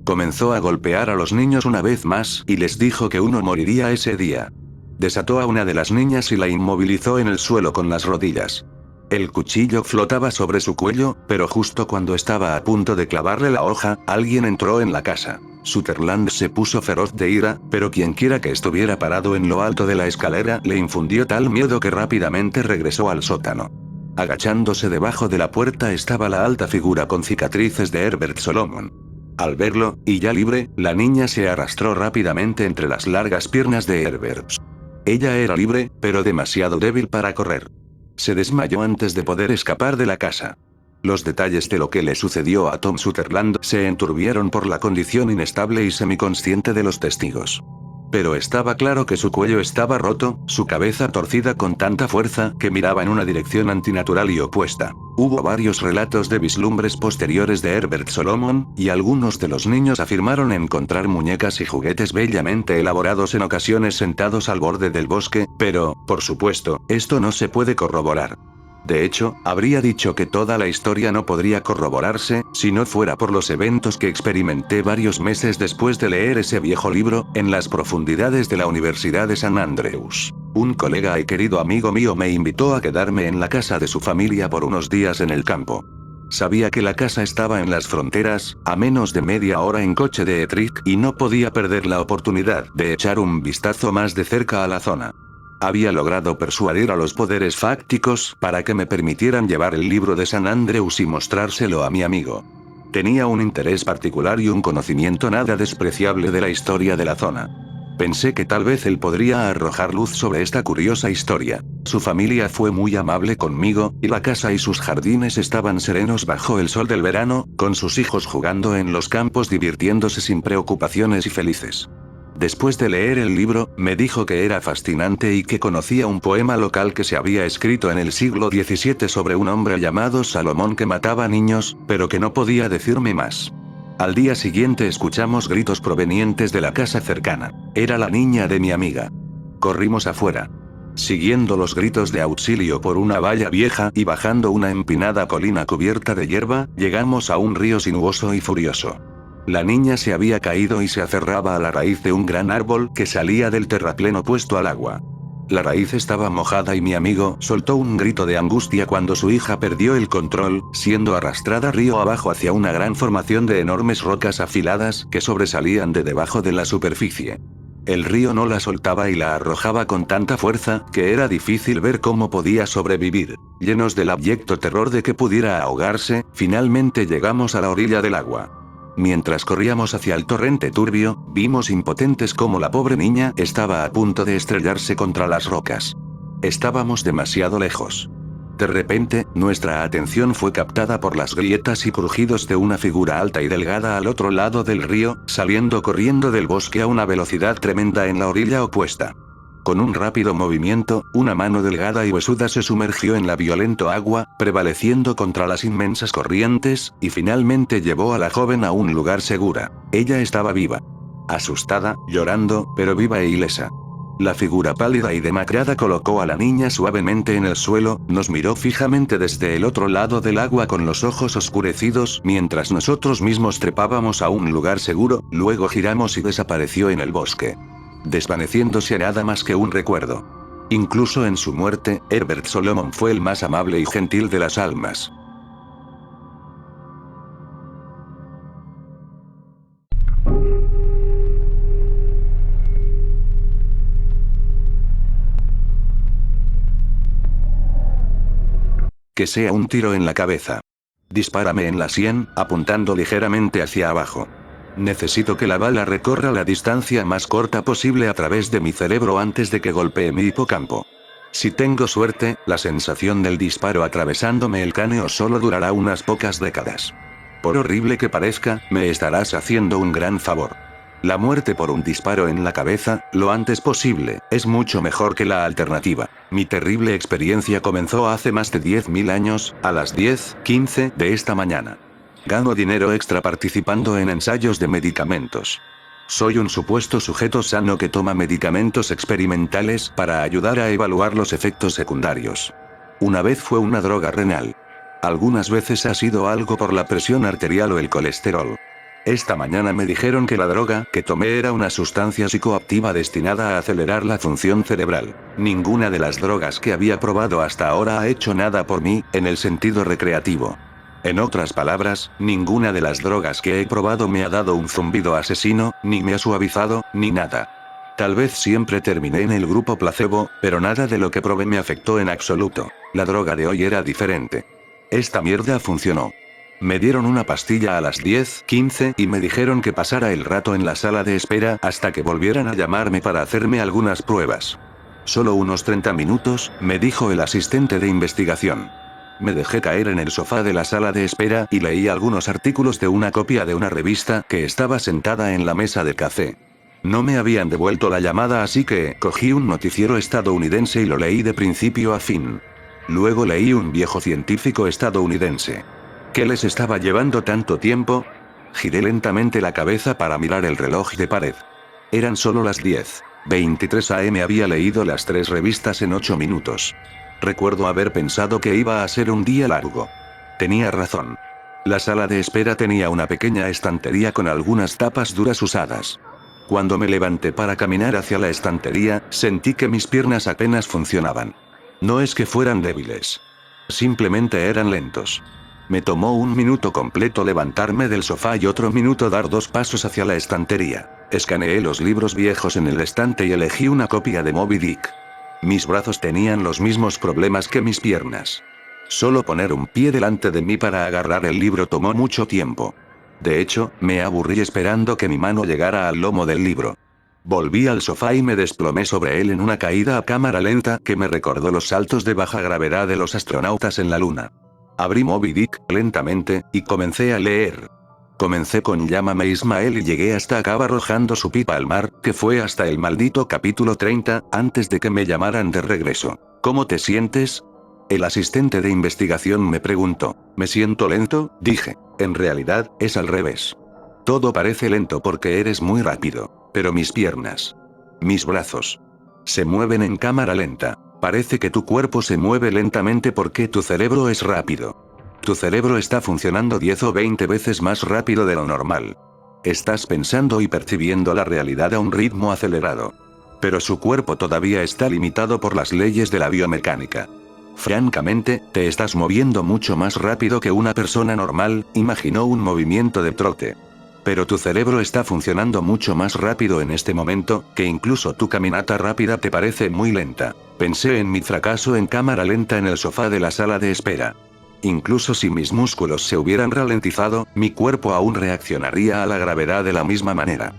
Comenzó a golpear a los niños una vez más y les dijo que uno moriría ese día. Desató a una de las niñas y la inmovilizó en el suelo con las rodillas. El cuchillo flotaba sobre su cuello, pero justo cuando estaba a punto de clavarle la hoja, alguien entró en la casa. Sutherland se puso feroz de ira, pero quienquiera que estuviera parado en lo alto de la escalera le infundió tal miedo que rápidamente regresó al sótano. Agachándose debajo de la puerta estaba la alta figura con cicatrices de Herbert Solomon. Al verlo, y ya libre, la niña se arrastró rápidamente entre las largas piernas de Herbert. Ella era libre, pero demasiado débil para correr. Se desmayó antes de poder escapar de la casa. Los detalles de lo que le sucedió a Tom Sutherland se enturbieron por la condición inestable y semiconsciente de los testigos. Pero estaba claro que su cuello estaba roto, su cabeza torcida con tanta fuerza que miraba en una dirección antinatural y opuesta. Hubo varios relatos de vislumbres posteriores de Herbert Solomon, y algunos de los niños afirmaron encontrar muñecas y juguetes bellamente elaborados en ocasiones sentados al borde del bosque, pero, por supuesto, esto no se puede corroborar. De hecho, habría dicho que toda la historia no podría corroborarse, si no fuera por los eventos que experimenté varios meses después de leer ese viejo libro, en las profundidades de la Universidad de San Andrews. Un colega y querido amigo mío me invitó a quedarme en la casa de su familia por unos días en el campo. Sabía que la casa estaba en las fronteras, a menos de media hora en coche de Ettrick, y no podía perder la oportunidad de echar un vistazo más de cerca a la zona. Había logrado persuadir a los poderes fácticos para que me permitieran llevar el libro de San Andrews y mostrárselo a mi amigo. Tenía un interés particular y un conocimiento nada despreciable de la historia de la zona. Pensé que tal vez él podría arrojar luz sobre esta curiosa historia. Su familia fue muy amable conmigo, y la casa y sus jardines estaban serenos bajo el sol del verano, con sus hijos jugando en los campos divirtiéndose sin preocupaciones y felices. Después de leer el libro, me dijo que era fascinante y que conocía un poema local que se había escrito en el siglo XVII sobre un hombre llamado Salomón que mataba niños, pero que no podía decirme más. Al día siguiente escuchamos gritos provenientes de la casa cercana. Era la niña de mi amiga. Corrimos afuera. Siguiendo los gritos de auxilio por una valla vieja y bajando una empinada colina cubierta de hierba, llegamos a un río sinuoso y furioso. La niña se había caído y se aferraba a la raíz de un gran árbol que salía del terraplén opuesto al agua. La raíz estaba mojada y mi amigo soltó un grito de angustia cuando su hija perdió el control, siendo arrastrada río abajo hacia una gran formación de enormes rocas afiladas que sobresalían de debajo de la superficie. El río no la soltaba y la arrojaba con tanta fuerza que era difícil ver cómo podía sobrevivir. Llenos del abyecto terror de que pudiera ahogarse, finalmente llegamos a la orilla del agua. Mientras corríamos hacia el torrente turbio, vimos impotentes cómo la pobre niña estaba a punto de estrellarse contra las rocas. Estábamos demasiado lejos. De repente, nuestra atención fue captada por las grietas y crujidos de una figura alta y delgada al otro lado del río, saliendo corriendo del bosque a una velocidad tremenda en la orilla opuesta. Con un rápido movimiento, una mano delgada y huesuda se sumergió en la violento agua, prevaleciendo contra las inmensas corrientes, y finalmente llevó a la joven a un lugar segura. Ella estaba viva. Asustada, llorando, pero viva e ilesa. La figura pálida y demacrada colocó a la niña suavemente en el suelo, nos miró fijamente desde el otro lado del agua con los ojos oscurecidos, mientras nosotros mismos trepábamos a un lugar seguro, luego giramos y desapareció en el bosque, desvaneciéndose nada más que un recuerdo. Incluso en su muerte, Herbert Solomon fue el más amable y gentil de las almas. Que sea un tiro en la cabeza. Dispárame en la sien, apuntando ligeramente hacia abajo. Necesito que la bala recorra la distancia más corta posible a través de mi cerebro antes de que golpee mi hipocampo. Si tengo suerte, la sensación del disparo atravesándome el cráneo solo durará unas pocas décadas. Por horrible que parezca, me estarás haciendo un gran favor. La muerte por un disparo en la cabeza, lo antes posible, es mucho mejor que la alternativa. Mi terrible experiencia comenzó hace más de 10.000 años, a las 10:15 de esta mañana. Gano dinero extra participando en ensayos de medicamentos. Soy un supuesto sujeto sano que toma medicamentos experimentales para ayudar a evaluar los efectos secundarios. Una vez fue una droga renal. Algunas veces ha sido algo por la presión arterial o el colesterol. Esta mañana me dijeron que la droga que tomé era una sustancia psicoactiva destinada a acelerar la función cerebral. Ninguna de las drogas que había probado hasta ahora ha hecho nada por mí, en el sentido recreativo. En otras palabras, ninguna de las drogas que he probado me ha dado un zumbido asesino, ni me ha suavizado, ni nada. Tal vez siempre terminé en el grupo placebo, pero nada de lo que probé me afectó en absoluto. La droga de hoy era diferente. Esta mierda funcionó. Me dieron una pastilla a las 10:15 y me dijeron que pasara el rato en la sala de espera hasta que volvieran a llamarme para hacerme algunas pruebas. Solo unos 30 minutos, me dijo el asistente de investigación. Me dejé caer en el sofá de la sala de espera y leí algunos artículos de una copia de una revista que estaba sentada en la mesa de café. No me habían devuelto la llamada, así que cogí un noticiero estadounidense y lo leí de principio a fin. Luego leí un viejo científico estadounidense. ¿Qué les estaba llevando tanto tiempo? Giré lentamente la cabeza para mirar el reloj de pared. Eran solo las 10:23 am. Había leído las 3 revistas en 8 minutos. Recuerdo haber pensado que iba a ser un día largo. Tenía razón. La sala de espera tenía una pequeña estantería con algunas tapas duras usadas. Cuando me levanté para caminar hacia la estantería, sentí que mis piernas apenas funcionaban. No es que fueran débiles. Simplemente eran lentos. Me tomó 1 minuto completo levantarme del sofá y otro minuto dar 2 pasos hacia la estantería. Escaneé los libros viejos en el estante y elegí una copia de Moby Dick. Mis brazos tenían los mismos problemas que mis piernas. Solo poner un pie delante de mí para agarrar el libro tomó mucho tiempo. De hecho, me aburrí esperando que mi mano llegara al lomo del libro. Volví al sofá y me desplomé sobre él en una caída a cámara lenta que me recordó los saltos de baja gravedad de los astronautas en la luna. Abrí Moby Dick lentamente y comencé a leer. Comencé con Llámame Ismael y llegué hasta acá arrojando su pipa al mar, que fue hasta el maldito capítulo 30, antes de que me llamaran de regreso. ¿Cómo te sientes? El asistente de investigación me preguntó. ¿Me siento lento? Dije. En realidad, es al revés. Todo parece lento porque eres muy rápido. Pero mis piernas, mis brazos, se mueven en cámara lenta. Parece que tu cuerpo se mueve lentamente porque tu cerebro es rápido. Tu cerebro está funcionando 10 o 20 veces más rápido de lo normal. Estás pensando y percibiendo la realidad a un ritmo acelerado. Pero su cuerpo todavía está limitado por las leyes de la biomecánica. Francamente, te estás moviendo mucho más rápido que una persona normal, imaginó un movimiento de trote. Pero tu cerebro está funcionando mucho más rápido en este momento, que incluso tu caminata rápida te parece muy lenta. Pensé en mi fracaso en cámara lenta en el sofá de la sala de espera. Incluso si mis músculos se hubieran ralentizado, mi cuerpo aún reaccionaría a la gravedad de la misma manera.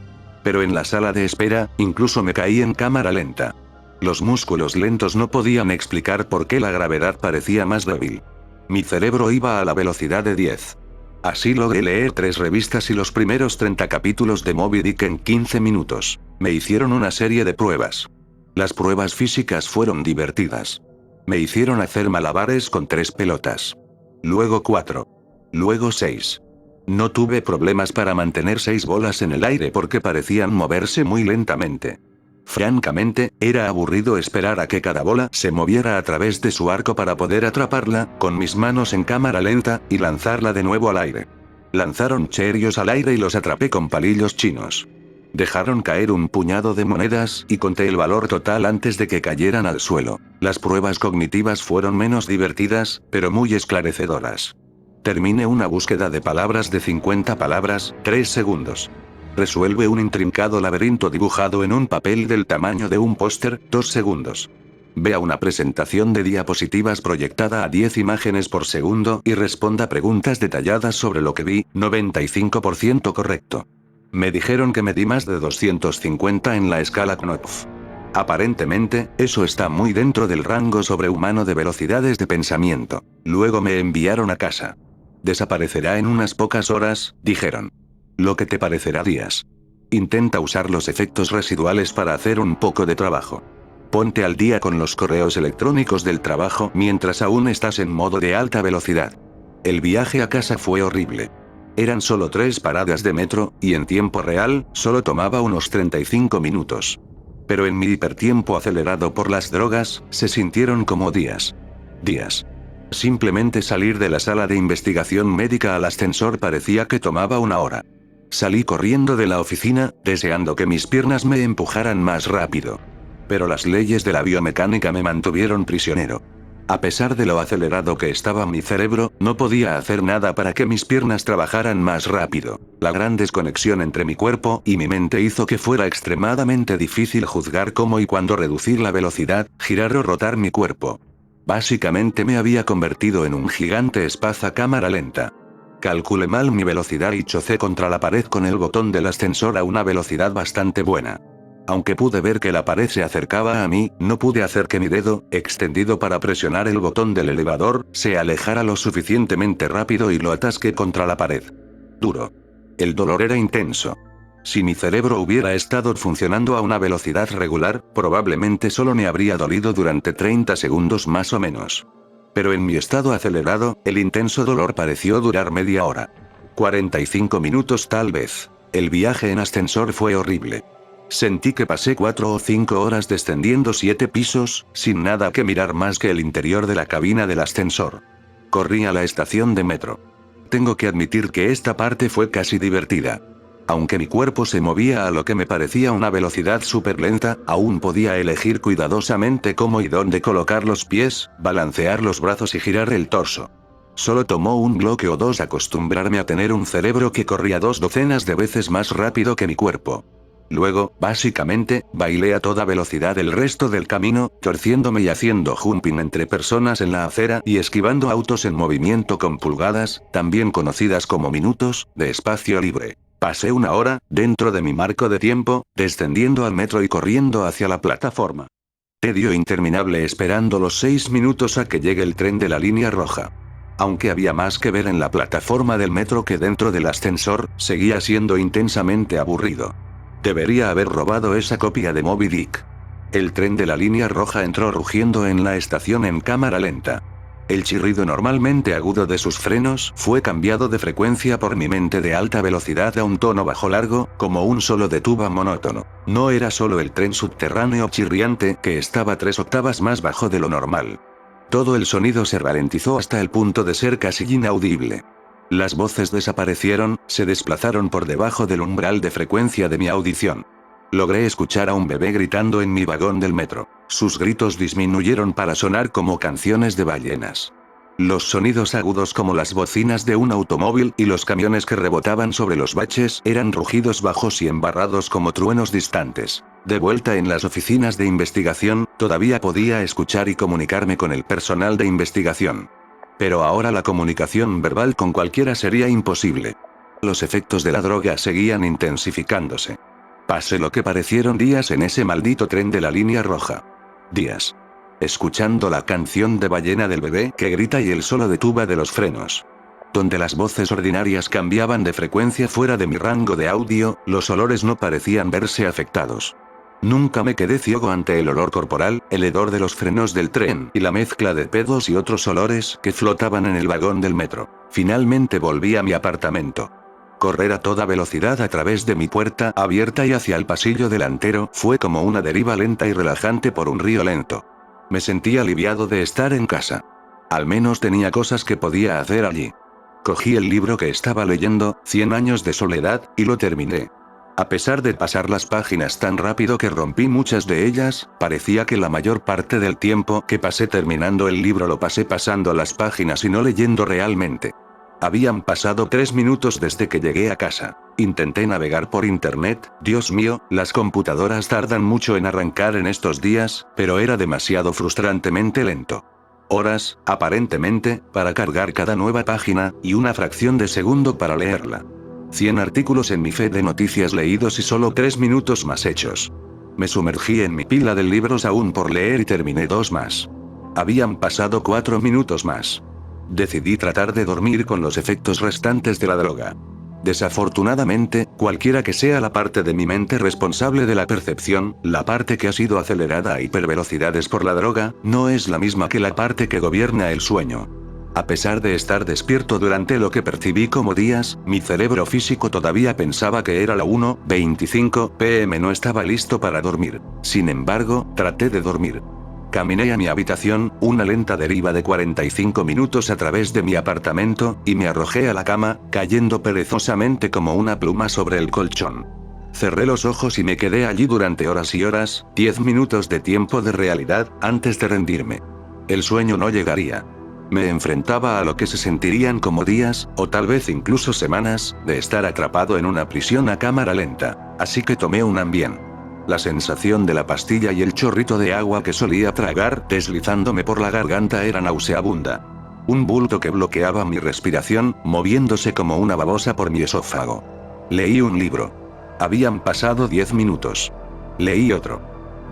Pero en la sala de espera, incluso me caí en cámara lenta. Los músculos lentos no podían explicar por qué la gravedad parecía más débil. Mi cerebro iba a la velocidad de 10. Así logré leer 3 revistas y los primeros 30 capítulos de Moby Dick en 15 minutos. Me hicieron una serie de pruebas. Las pruebas físicas fueron divertidas. Me hicieron hacer malabares con 3 pelotas. Luego 4. Luego 6. No tuve problemas para mantener 6 bolas en el aire porque parecían moverse muy lentamente. Francamente, era aburrido esperar a que cada bola se moviera a través de su arco para poder atraparla, con mis manos en cámara lenta, y lanzarla de nuevo al aire. Lanzaron Cheerios al aire y los atrapé con palillos chinos. Dejaron caer un puñado de monedas y conté el valor total antes de que cayeran al suelo. Las pruebas cognitivas fueron menos divertidas, pero muy esclarecedoras. Terminé una búsqueda de palabras de 50 palabras, 3 segundos. Resuelve un intrincado laberinto dibujado en un papel del tamaño de un póster, 2 segundos. Vea una presentación de diapositivas proyectada a 10 imágenes por segundo y responda preguntas detalladas sobre lo que vi, 95% correcto. Me dijeron que medí más de 250 en la escala Knopf. Aparentemente, eso está muy dentro del rango sobrehumano de velocidades de pensamiento. Luego me enviaron a casa. Desaparecerá en unas pocas horas, dijeron. Lo que te parecerá días. Intenta usar los efectos residuales para hacer un poco de trabajo. Ponte al día con los correos electrónicos del trabajo mientras aún estás en modo de alta velocidad. El viaje a casa fue horrible. Eran solo 3 paradas de metro, y en tiempo real, solo tomaba unos 35 minutos. Pero en mi hipertiempo acelerado por las drogas, se sintieron como días. Días. Simplemente salir de la sala de investigación médica al ascensor parecía que tomaba 1 hora. Salí corriendo de la oficina, deseando que mis piernas me empujaran más rápido. Pero las leyes de la biomecánica me mantuvieron prisionero. A pesar de lo acelerado que estaba mi cerebro, no podía hacer nada para que mis piernas trabajaran más rápido. La gran desconexión entre mi cuerpo y mi mente hizo que fuera extremadamente difícil juzgar cómo y cuándo reducir la velocidad, girar o rotar mi cuerpo. Básicamente me había convertido en un gigante espaz a cámara lenta. Calculé mal mi velocidad y chocé contra la pared con el botón del ascensor a una velocidad bastante buena. Aunque pude ver que la pared se acercaba a mí, no pude hacer que mi dedo, extendido para presionar el botón del elevador, se alejara lo suficientemente rápido y lo atasqué contra la pared. Duro. El dolor era intenso. Si mi cerebro hubiera estado funcionando a una velocidad regular, probablemente solo me habría dolido durante 30 segundos más o menos. Pero en mi estado acelerado, el intenso dolor pareció durar media hora. 45 minutos tal vez. El viaje en ascensor fue horrible. Sentí que pasé 4 o 5 horas descendiendo 7 pisos, sin nada que mirar más que el interior de la cabina del ascensor. Corrí a la estación de metro. Tengo que admitir que esta parte fue casi divertida. Aunque mi cuerpo se movía a lo que me parecía una velocidad súper lenta, aún podía elegir cuidadosamente cómo y dónde colocar los pies, balancear los brazos y girar el torso. Solo tomó un bloque o dos acostumbrarme a tener un cerebro que corría 2 docenas de veces más rápido que mi cuerpo. Luego, básicamente, bailé a toda velocidad el resto del camino, torciéndome y haciendo jumping entre personas en la acera y esquivando autos en movimiento con pulgadas, también conocidas como minutos, de espacio libre. Pasé una hora, dentro de mi marco de tiempo, descendiendo al metro y corriendo hacia la plataforma. Tedio interminable esperando los 6 minutos a que llegue el tren de la línea roja. Aunque había más que ver en la plataforma del metro que dentro del ascensor, seguía siendo intensamente aburrido. Debería haber robado esa copia de Moby Dick. El tren de la línea roja entró rugiendo en la estación en cámara lenta. El chirrido normalmente agudo de sus frenos fue cambiado de frecuencia por mi mente de alta velocidad a un tono bajo largo, como un solo de tuba monótono. No era solo el tren subterráneo chirriante que estaba 3 octavas más bajo de lo normal. Todo el sonido se ralentizó hasta el punto de ser casi inaudible. Las voces desaparecieron, se desplazaron por debajo del umbral de frecuencia de mi audición. Logré escuchar a un bebé gritando en mi vagón del metro. Sus gritos disminuyeron para sonar como canciones de ballenas. Los sonidos agudos como las bocinas de un automóvil y los camiones que rebotaban sobre los baches eran rugidos bajos y embarrados como truenos distantes. De vuelta en las oficinas de investigación, todavía podía escuchar y comunicarme con el personal de investigación. Pero ahora la comunicación verbal con cualquiera sería imposible. Los efectos de la droga seguían intensificándose. Pasé lo que parecieron días en ese maldito tren de la línea roja. Días. Escuchando la canción de ballena del bebé que grita y el solo de tuba de los frenos. Donde las voces ordinarias cambiaban de frecuencia fuera de mi rango de audio, los olores no parecían verse afectados. Nunca me quedé ciego ante el olor corporal, el hedor de los frenos del tren y la mezcla de pedos y otros olores que flotaban en el vagón del metro. Finalmente volví a mi apartamento. Correr a toda velocidad a través de mi puerta abierta y hacia el pasillo delantero fue como una deriva lenta y relajante por un río lento. Me sentí aliviado de estar en casa. Al menos tenía cosas que podía hacer allí. Cogí el libro que estaba leyendo, 100 años de soledad, y lo terminé. A pesar de pasar las páginas tan rápido que rompí muchas de ellas, parecía que la mayor parte del tiempo que pasé terminando el libro lo pasé pasando las páginas y no leyendo realmente. Habían pasado 3 minutos desde que llegué a casa. Intenté navegar por internet, Dios mío, las computadoras tardan mucho en arrancar en estos días, pero era demasiado frustrantemente lento. Horas, aparentemente, para cargar cada nueva página, y una fracción de segundo para leerla. 100 artículos en mi feed de noticias leídos y solo 3 minutos más hechos. Me sumergí en mi pila de libros aún por leer y terminé 2 más. Habían pasado 4 minutos más. Decidí tratar de dormir con los efectos restantes de la droga. Desafortunadamente, cualquiera que sea la parte de mi mente responsable de la percepción, la parte que ha sido acelerada a hipervelocidades por la droga, no es la misma que la parte que gobierna el sueño. A pesar de estar despierto durante lo que percibí como días, mi cerebro físico todavía pensaba que era la 1:25 p.m. No estaba listo para dormir. Sin embargo, traté de dormir. Caminé a mi habitación, una lenta deriva de 45 minutos a través de mi apartamento, y me arrojé a la cama, cayendo perezosamente como una pluma sobre el colchón. Cerré los ojos y me quedé allí durante horas y horas, 10 minutos de tiempo de realidad, antes de rendirme. El sueño no llegaría. Me enfrentaba a lo que se sentirían como días, o tal vez incluso semanas, de estar atrapado en una prisión a cámara lenta, así que tomé un Ambien. La sensación de la pastilla y el chorrito de agua que solía tragar deslizándome por la garganta era nauseabunda. Un bulto que bloqueaba mi respiración, moviéndose como una babosa por mi esófago. Leí un libro. Habían pasado 10 minutos. Leí otro.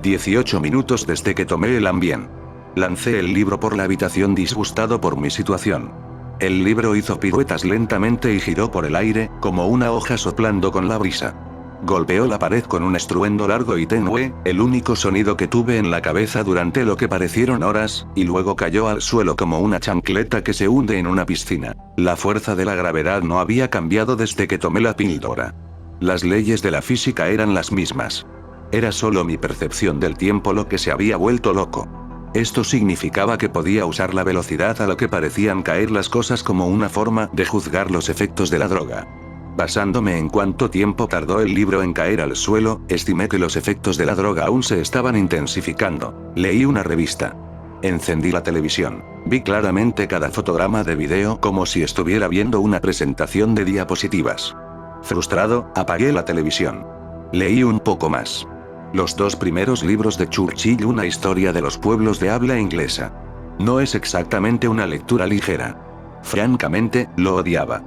18 minutos desde que tomé el Ambien. Lancé el libro por la habitación disgustado por mi situación. El libro hizo piruetas lentamente y giró por el aire, como una hoja soplando con la brisa. Golpeó la pared con un estruendo largo y tenue, el único sonido que tuve en la cabeza durante lo que parecieron horas, y luego cayó al suelo como una chancleta que se hunde en una piscina. La fuerza de la gravedad no había cambiado desde que tomé la píldora. Las leyes de la física eran las mismas. Era solo mi percepción del tiempo lo que se había vuelto loco. Esto significaba que podía usar la velocidad a la que parecían caer las cosas como una forma de juzgar los efectos de la droga. Basándome en cuánto tiempo tardó el libro en caer al suelo, estimé que los efectos de la droga aún se estaban intensificando. Leí una revista. Encendí la televisión. Vi claramente cada fotograma de video como si estuviera viendo una presentación de diapositivas. Frustrado, apagué la televisión. Leí un poco más. Los 2 primeros libros de Churchill, una historia de los pueblos de habla inglesa. No es exactamente una lectura ligera. Francamente, lo odiaba.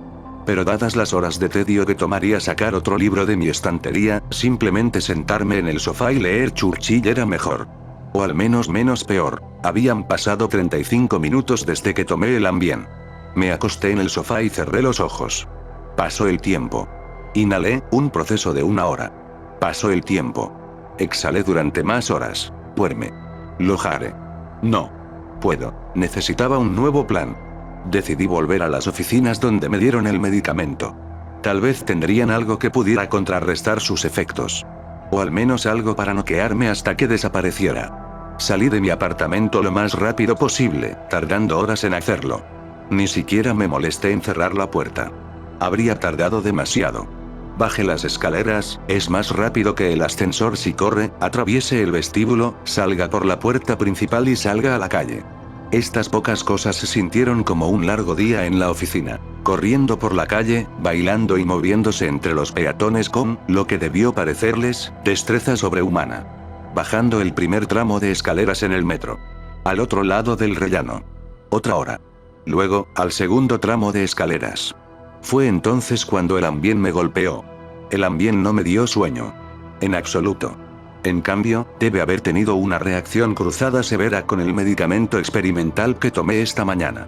Pero dadas las horas de tedio que tomaría sacar otro libro de mi estantería, simplemente sentarme en el sofá y leer Churchill era mejor. O al menos menos peor. Habían pasado 35 minutos desde que tomé el Ambien. Me acosté en el sofá y cerré los ojos. Pasó el tiempo. Inhalé, un proceso de 1 hora. Pasó el tiempo. Exhalé durante más horas. Duerme. Lo haré. No. Puedo. Necesitaba un nuevo plan. Decidí volver a las oficinas donde me dieron el medicamento. Tal vez tendrían algo que pudiera contrarrestar sus efectos. O al menos algo para noquearme hasta que desapareciera. Salí de mi apartamento lo más rápido posible, tardando horas en hacerlo. Ni siquiera me molesté en cerrar la puerta. Habría tardado demasiado. Bajé las escaleras, es más rápido que el ascensor si corre, atraviese el vestíbulo, salga por la puerta principal y salga a la calle. Estas pocas cosas se sintieron como un largo día en la oficina. Corriendo por la calle, bailando y moviéndose entre los peatones con, lo que debió parecerles, destreza sobrehumana. Bajando el primer tramo de escaleras en el metro. Al otro lado del rellano. Otra hora. Luego, al segundo tramo de escaleras. Fue entonces cuando el Ambien me golpeó. El Ambien no me dio sueño. En absoluto. En cambio, debe haber tenido una reacción cruzada severa con el medicamento experimental que tomé esta mañana.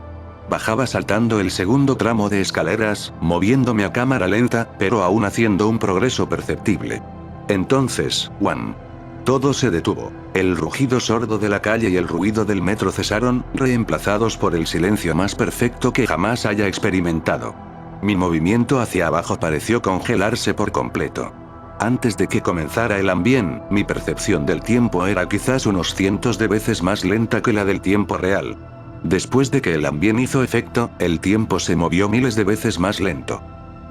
Bajaba saltando el segundo tramo de escaleras, moviéndome a cámara lenta, pero aún haciendo un progreso perceptible. Entonces, ¡guam! Todo se detuvo. El rugido sordo de la calle y el ruido del metro cesaron, reemplazados por el silencio más perfecto que jamás haya experimentado. Mi movimiento hacia abajo pareció congelarse por completo. Antes de que comenzara el Ambien, mi percepción del tiempo era quizás unos cientos de veces más lenta que la del tiempo real. Después de que el Ambien hizo efecto, el tiempo se movió miles de veces más lento.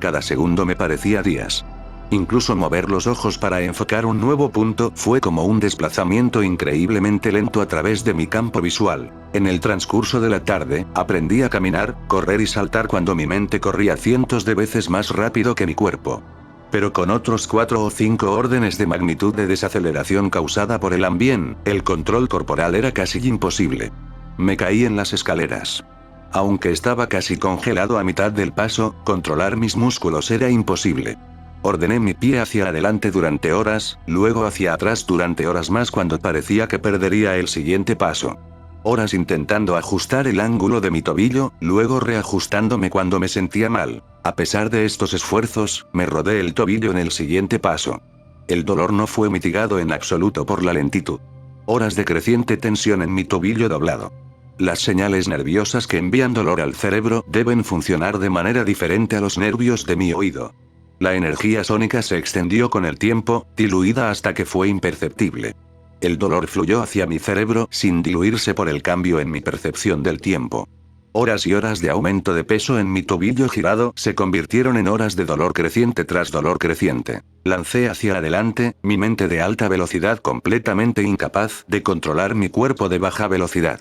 Cada segundo me parecía días. Incluso mover los ojos para enfocar un nuevo punto fue como un desplazamiento increíblemente lento a través de mi campo visual. En el transcurso de la tarde, aprendí a caminar, correr y saltar cuando mi mente corría cientos de veces más rápido que mi cuerpo. Pero con otros 4 o 5 órdenes de magnitud de desaceleración causada por el Ambien, el control corporal era casi imposible. Me caí en las escaleras. Aunque estaba casi congelado a mitad del paso, controlar mis músculos era imposible. Ordené mi pie hacia adelante durante horas, luego hacia atrás durante horas más cuando parecía que perdería el siguiente paso. Horas intentando ajustar el ángulo de mi tobillo, luego reajustándome cuando me sentía mal. A pesar de estos esfuerzos, me rodé el tobillo en el siguiente paso. El dolor no fue mitigado en absoluto por la lentitud. Horas de creciente tensión en mi tobillo doblado. Las señales nerviosas que envían dolor al cerebro deben funcionar de manera diferente a los nervios de mi oído. La energía sónica se extendió con el tiempo, diluida hasta que fue imperceptible. El dolor fluyó hacia mi cerebro sin diluirse por el cambio en mi percepción del tiempo. Horas y horas de aumento de peso en mi tobillo girado se convirtieron en horas de dolor creciente tras dolor creciente. Lancé hacia adelante, mi mente de alta velocidad completamente incapaz de controlar mi cuerpo de baja velocidad.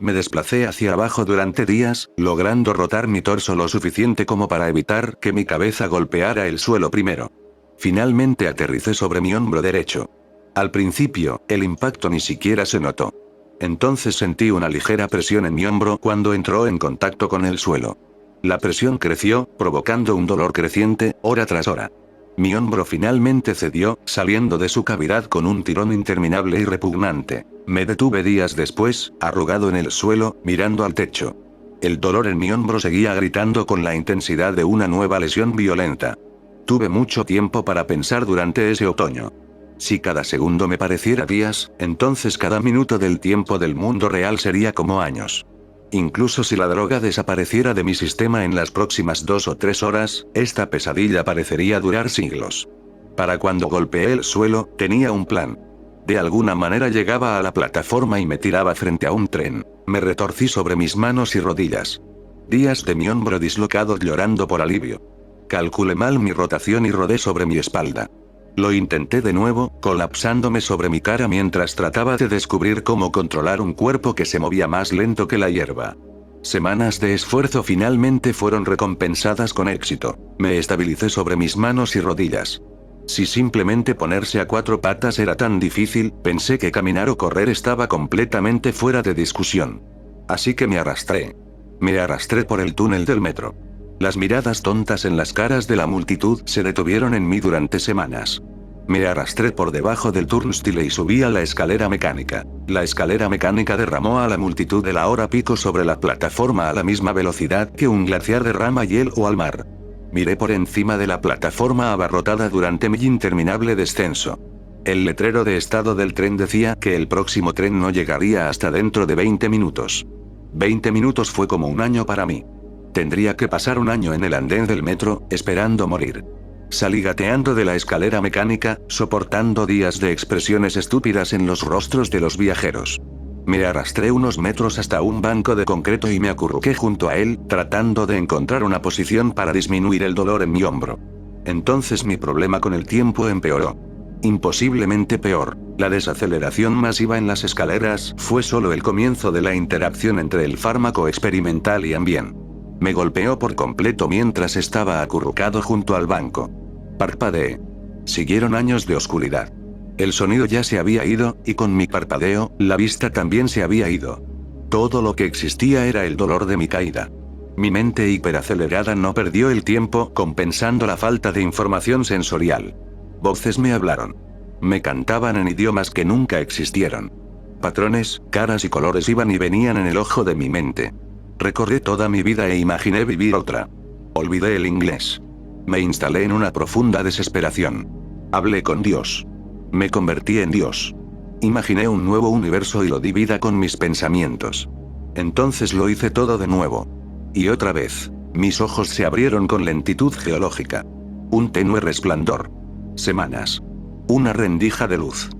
Me desplacé hacia abajo durante días, logrando rotar mi torso lo suficiente como para evitar que mi cabeza golpeara el suelo primero. Finalmente aterricé sobre mi hombro derecho. Al principio, el impacto ni siquiera se notó. Entonces sentí una ligera presión en mi hombro cuando entró en contacto con el suelo. La presión creció, provocando un dolor creciente, hora tras hora. Mi hombro finalmente cedió, saliendo de su cavidad con un tirón interminable y repugnante. Me detuve días después, arrugado en el suelo, mirando al techo. El dolor en mi hombro seguía gritando con la intensidad de una nueva lesión violenta. Tuve mucho tiempo para pensar durante ese otoño. Si cada segundo me pareciera días, entonces cada minuto del tiempo del mundo real sería como años. Incluso si la droga desapareciera de mi sistema en las próximas 2 o 3 horas, esta pesadilla parecería durar siglos. Para cuando golpeé el suelo, tenía un plan. De alguna manera llegaba a la plataforma y me tiraba frente a un tren. Me retorcí sobre mis manos y rodillas. Días de mi hombro dislocado llorando por alivio. Calculé mal mi rotación y rodé sobre mi espalda. Lo intenté de nuevo, colapsándome sobre mi cara mientras trataba de descubrir cómo controlar un cuerpo que se movía más lento que la hierba. Semanas de esfuerzo finalmente fueron recompensadas con éxito. Me estabilicé sobre mis manos y rodillas. Si simplemente ponerse a 4 patas era tan difícil, pensé que caminar o correr estaba completamente fuera de discusión. Así que me arrastré. Me arrastré por el túnel del metro. Las miradas tontas en las caras de la multitud se detuvieron en mí durante semanas. Me arrastré por debajo del turnstile y subí a la escalera mecánica. La escalera mecánica derramó a la multitud de la hora pico sobre la plataforma a la misma velocidad que un glaciar derrama hielo al mar. Miré por encima de la plataforma abarrotada durante mi interminable descenso. El letrero de estado del tren decía que el próximo tren no llegaría hasta dentro de 20 minutos. 20 minutos fue como un año para mí. Tendría que pasar un año en el andén del metro, esperando morir. Salí gateando de la escalera mecánica, soportando días de expresiones estúpidas en los rostros de los viajeros. Me arrastré unos metros hasta un banco de concreto y me acurruqué junto a él, tratando de encontrar una posición para disminuir el dolor en mi hombro. Entonces mi problema con el tiempo empeoró. Imposiblemente peor. La desaceleración masiva en las escaleras fue solo el comienzo de la interacción entre el fármaco experimental y Ambien. Me golpeó por completo mientras estaba acurrucado junto al banco. Parpadeé. Siguieron años de oscuridad. El sonido ya se había ido, y con mi parpadeo, la vista también se había ido. Todo lo que existía era el dolor de mi caída. Mi mente hiperacelerada no perdió el tiempo compensando la falta de información sensorial. Voces me hablaron. Me cantaban en idiomas que nunca existieron. Patrones, caras y colores iban y venían en el ojo de mi mente. Recorrí toda mi vida e imaginé vivir otra. Olvidé el inglés. Me instalé en una profunda desesperación. Hablé con Dios. Me convertí en Dios. Imaginé un nuevo universo y lo di vida con mis pensamientos. Entonces lo hice todo de nuevo. Y otra vez, mis ojos se abrieron con lentitud geológica. Un tenue resplandor. Semanas. Una rendija de luz.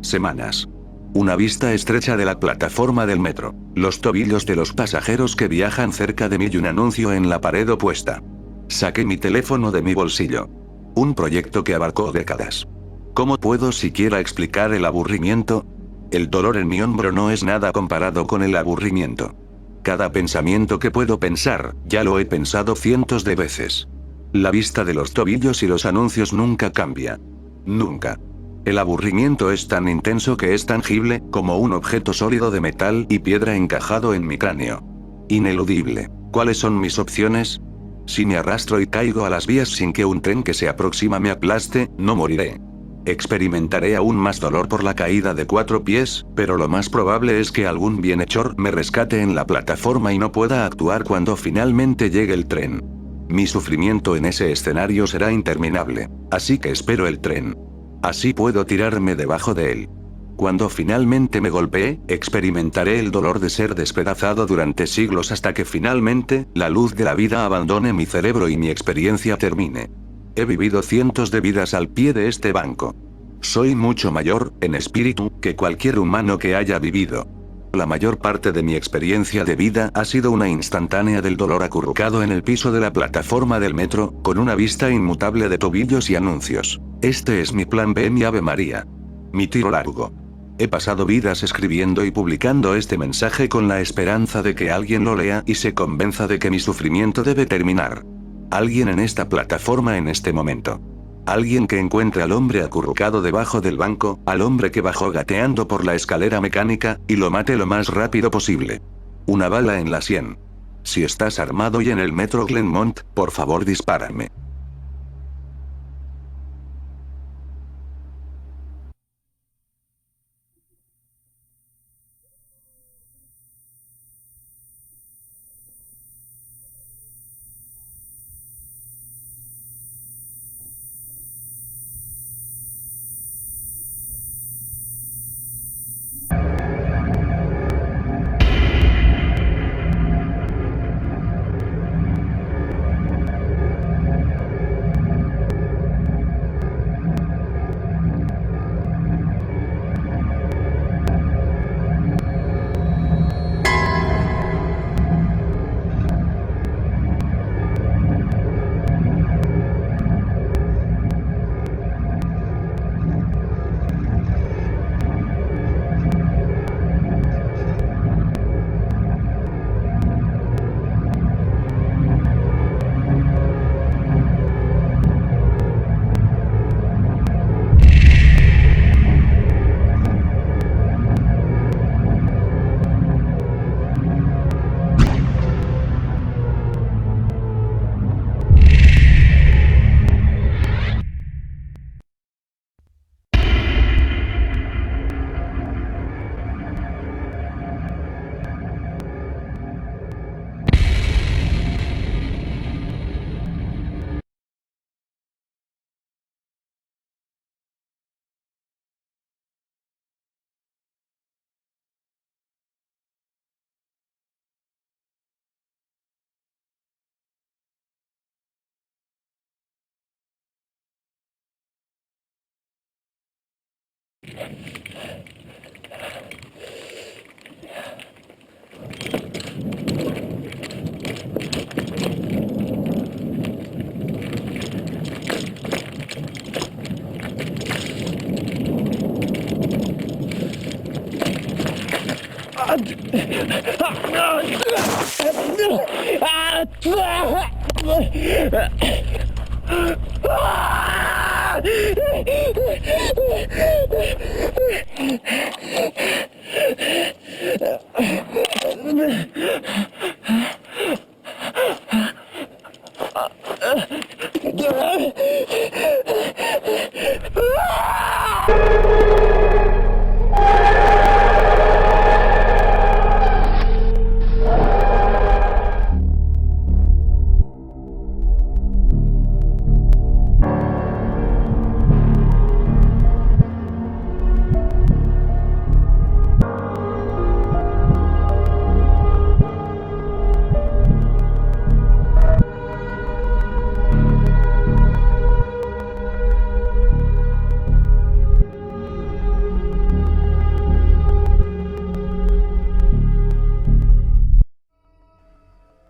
Semanas. Una vista estrecha de la plataforma del metro, los tobillos de los pasajeros que viajan cerca de mí y un anuncio en la pared opuesta. Saqué mi teléfono de mi bolsillo. Un proyecto que abarcó décadas. ¿Cómo puedo siquiera explicar el aburrimiento? El dolor en mi hombro no es nada comparado con el aburrimiento. Cada pensamiento que puedo pensar, ya lo he pensado cientos de veces. La vista de los tobillos y los anuncios nunca cambia. Nunca. El aburrimiento es tan intenso que es tangible, como un objeto sólido de metal y piedra encajado en mi cráneo. Ineludible. ¿Cuáles son mis opciones? Si me arrastro y caigo a las vías sin que un tren que se aproxima me aplaste, no moriré. Experimentaré aún más dolor por la caída de 4 pies, pero lo más probable es que algún bienhechor me rescate en la plataforma y no pueda actuar cuando finalmente llegue el tren. Mi sufrimiento en ese escenario será interminable, así que espero el tren. Así puedo tirarme debajo de él. Cuando finalmente me golpee, experimentaré el dolor de ser despedazado durante siglos hasta que finalmente, la luz de la vida abandone mi cerebro y mi experiencia termine. He vivido cientos de vidas al pie de este banco. Soy mucho mayor, en espíritu, que cualquier humano que haya vivido. La mayor parte de mi experiencia de vida ha sido una instantánea del dolor acurrucado en el piso de la plataforma del metro, con una vista inmutable de tobillos y anuncios. Este es mi plan B, mi Ave María. Mi tiro largo. He pasado vidas escribiendo y publicando este mensaje con la esperanza de que alguien lo lea y se convenza de que mi sufrimiento debe terminar. Alguien en esta plataforma en este momento. Alguien que encuentre al hombre acurrucado debajo del banco, al hombre que bajó gateando por la escalera mecánica, y lo mate lo más rápido posible. Una bala en la sien. Si estás armado y en el metro Glenmont, por favor dispárame.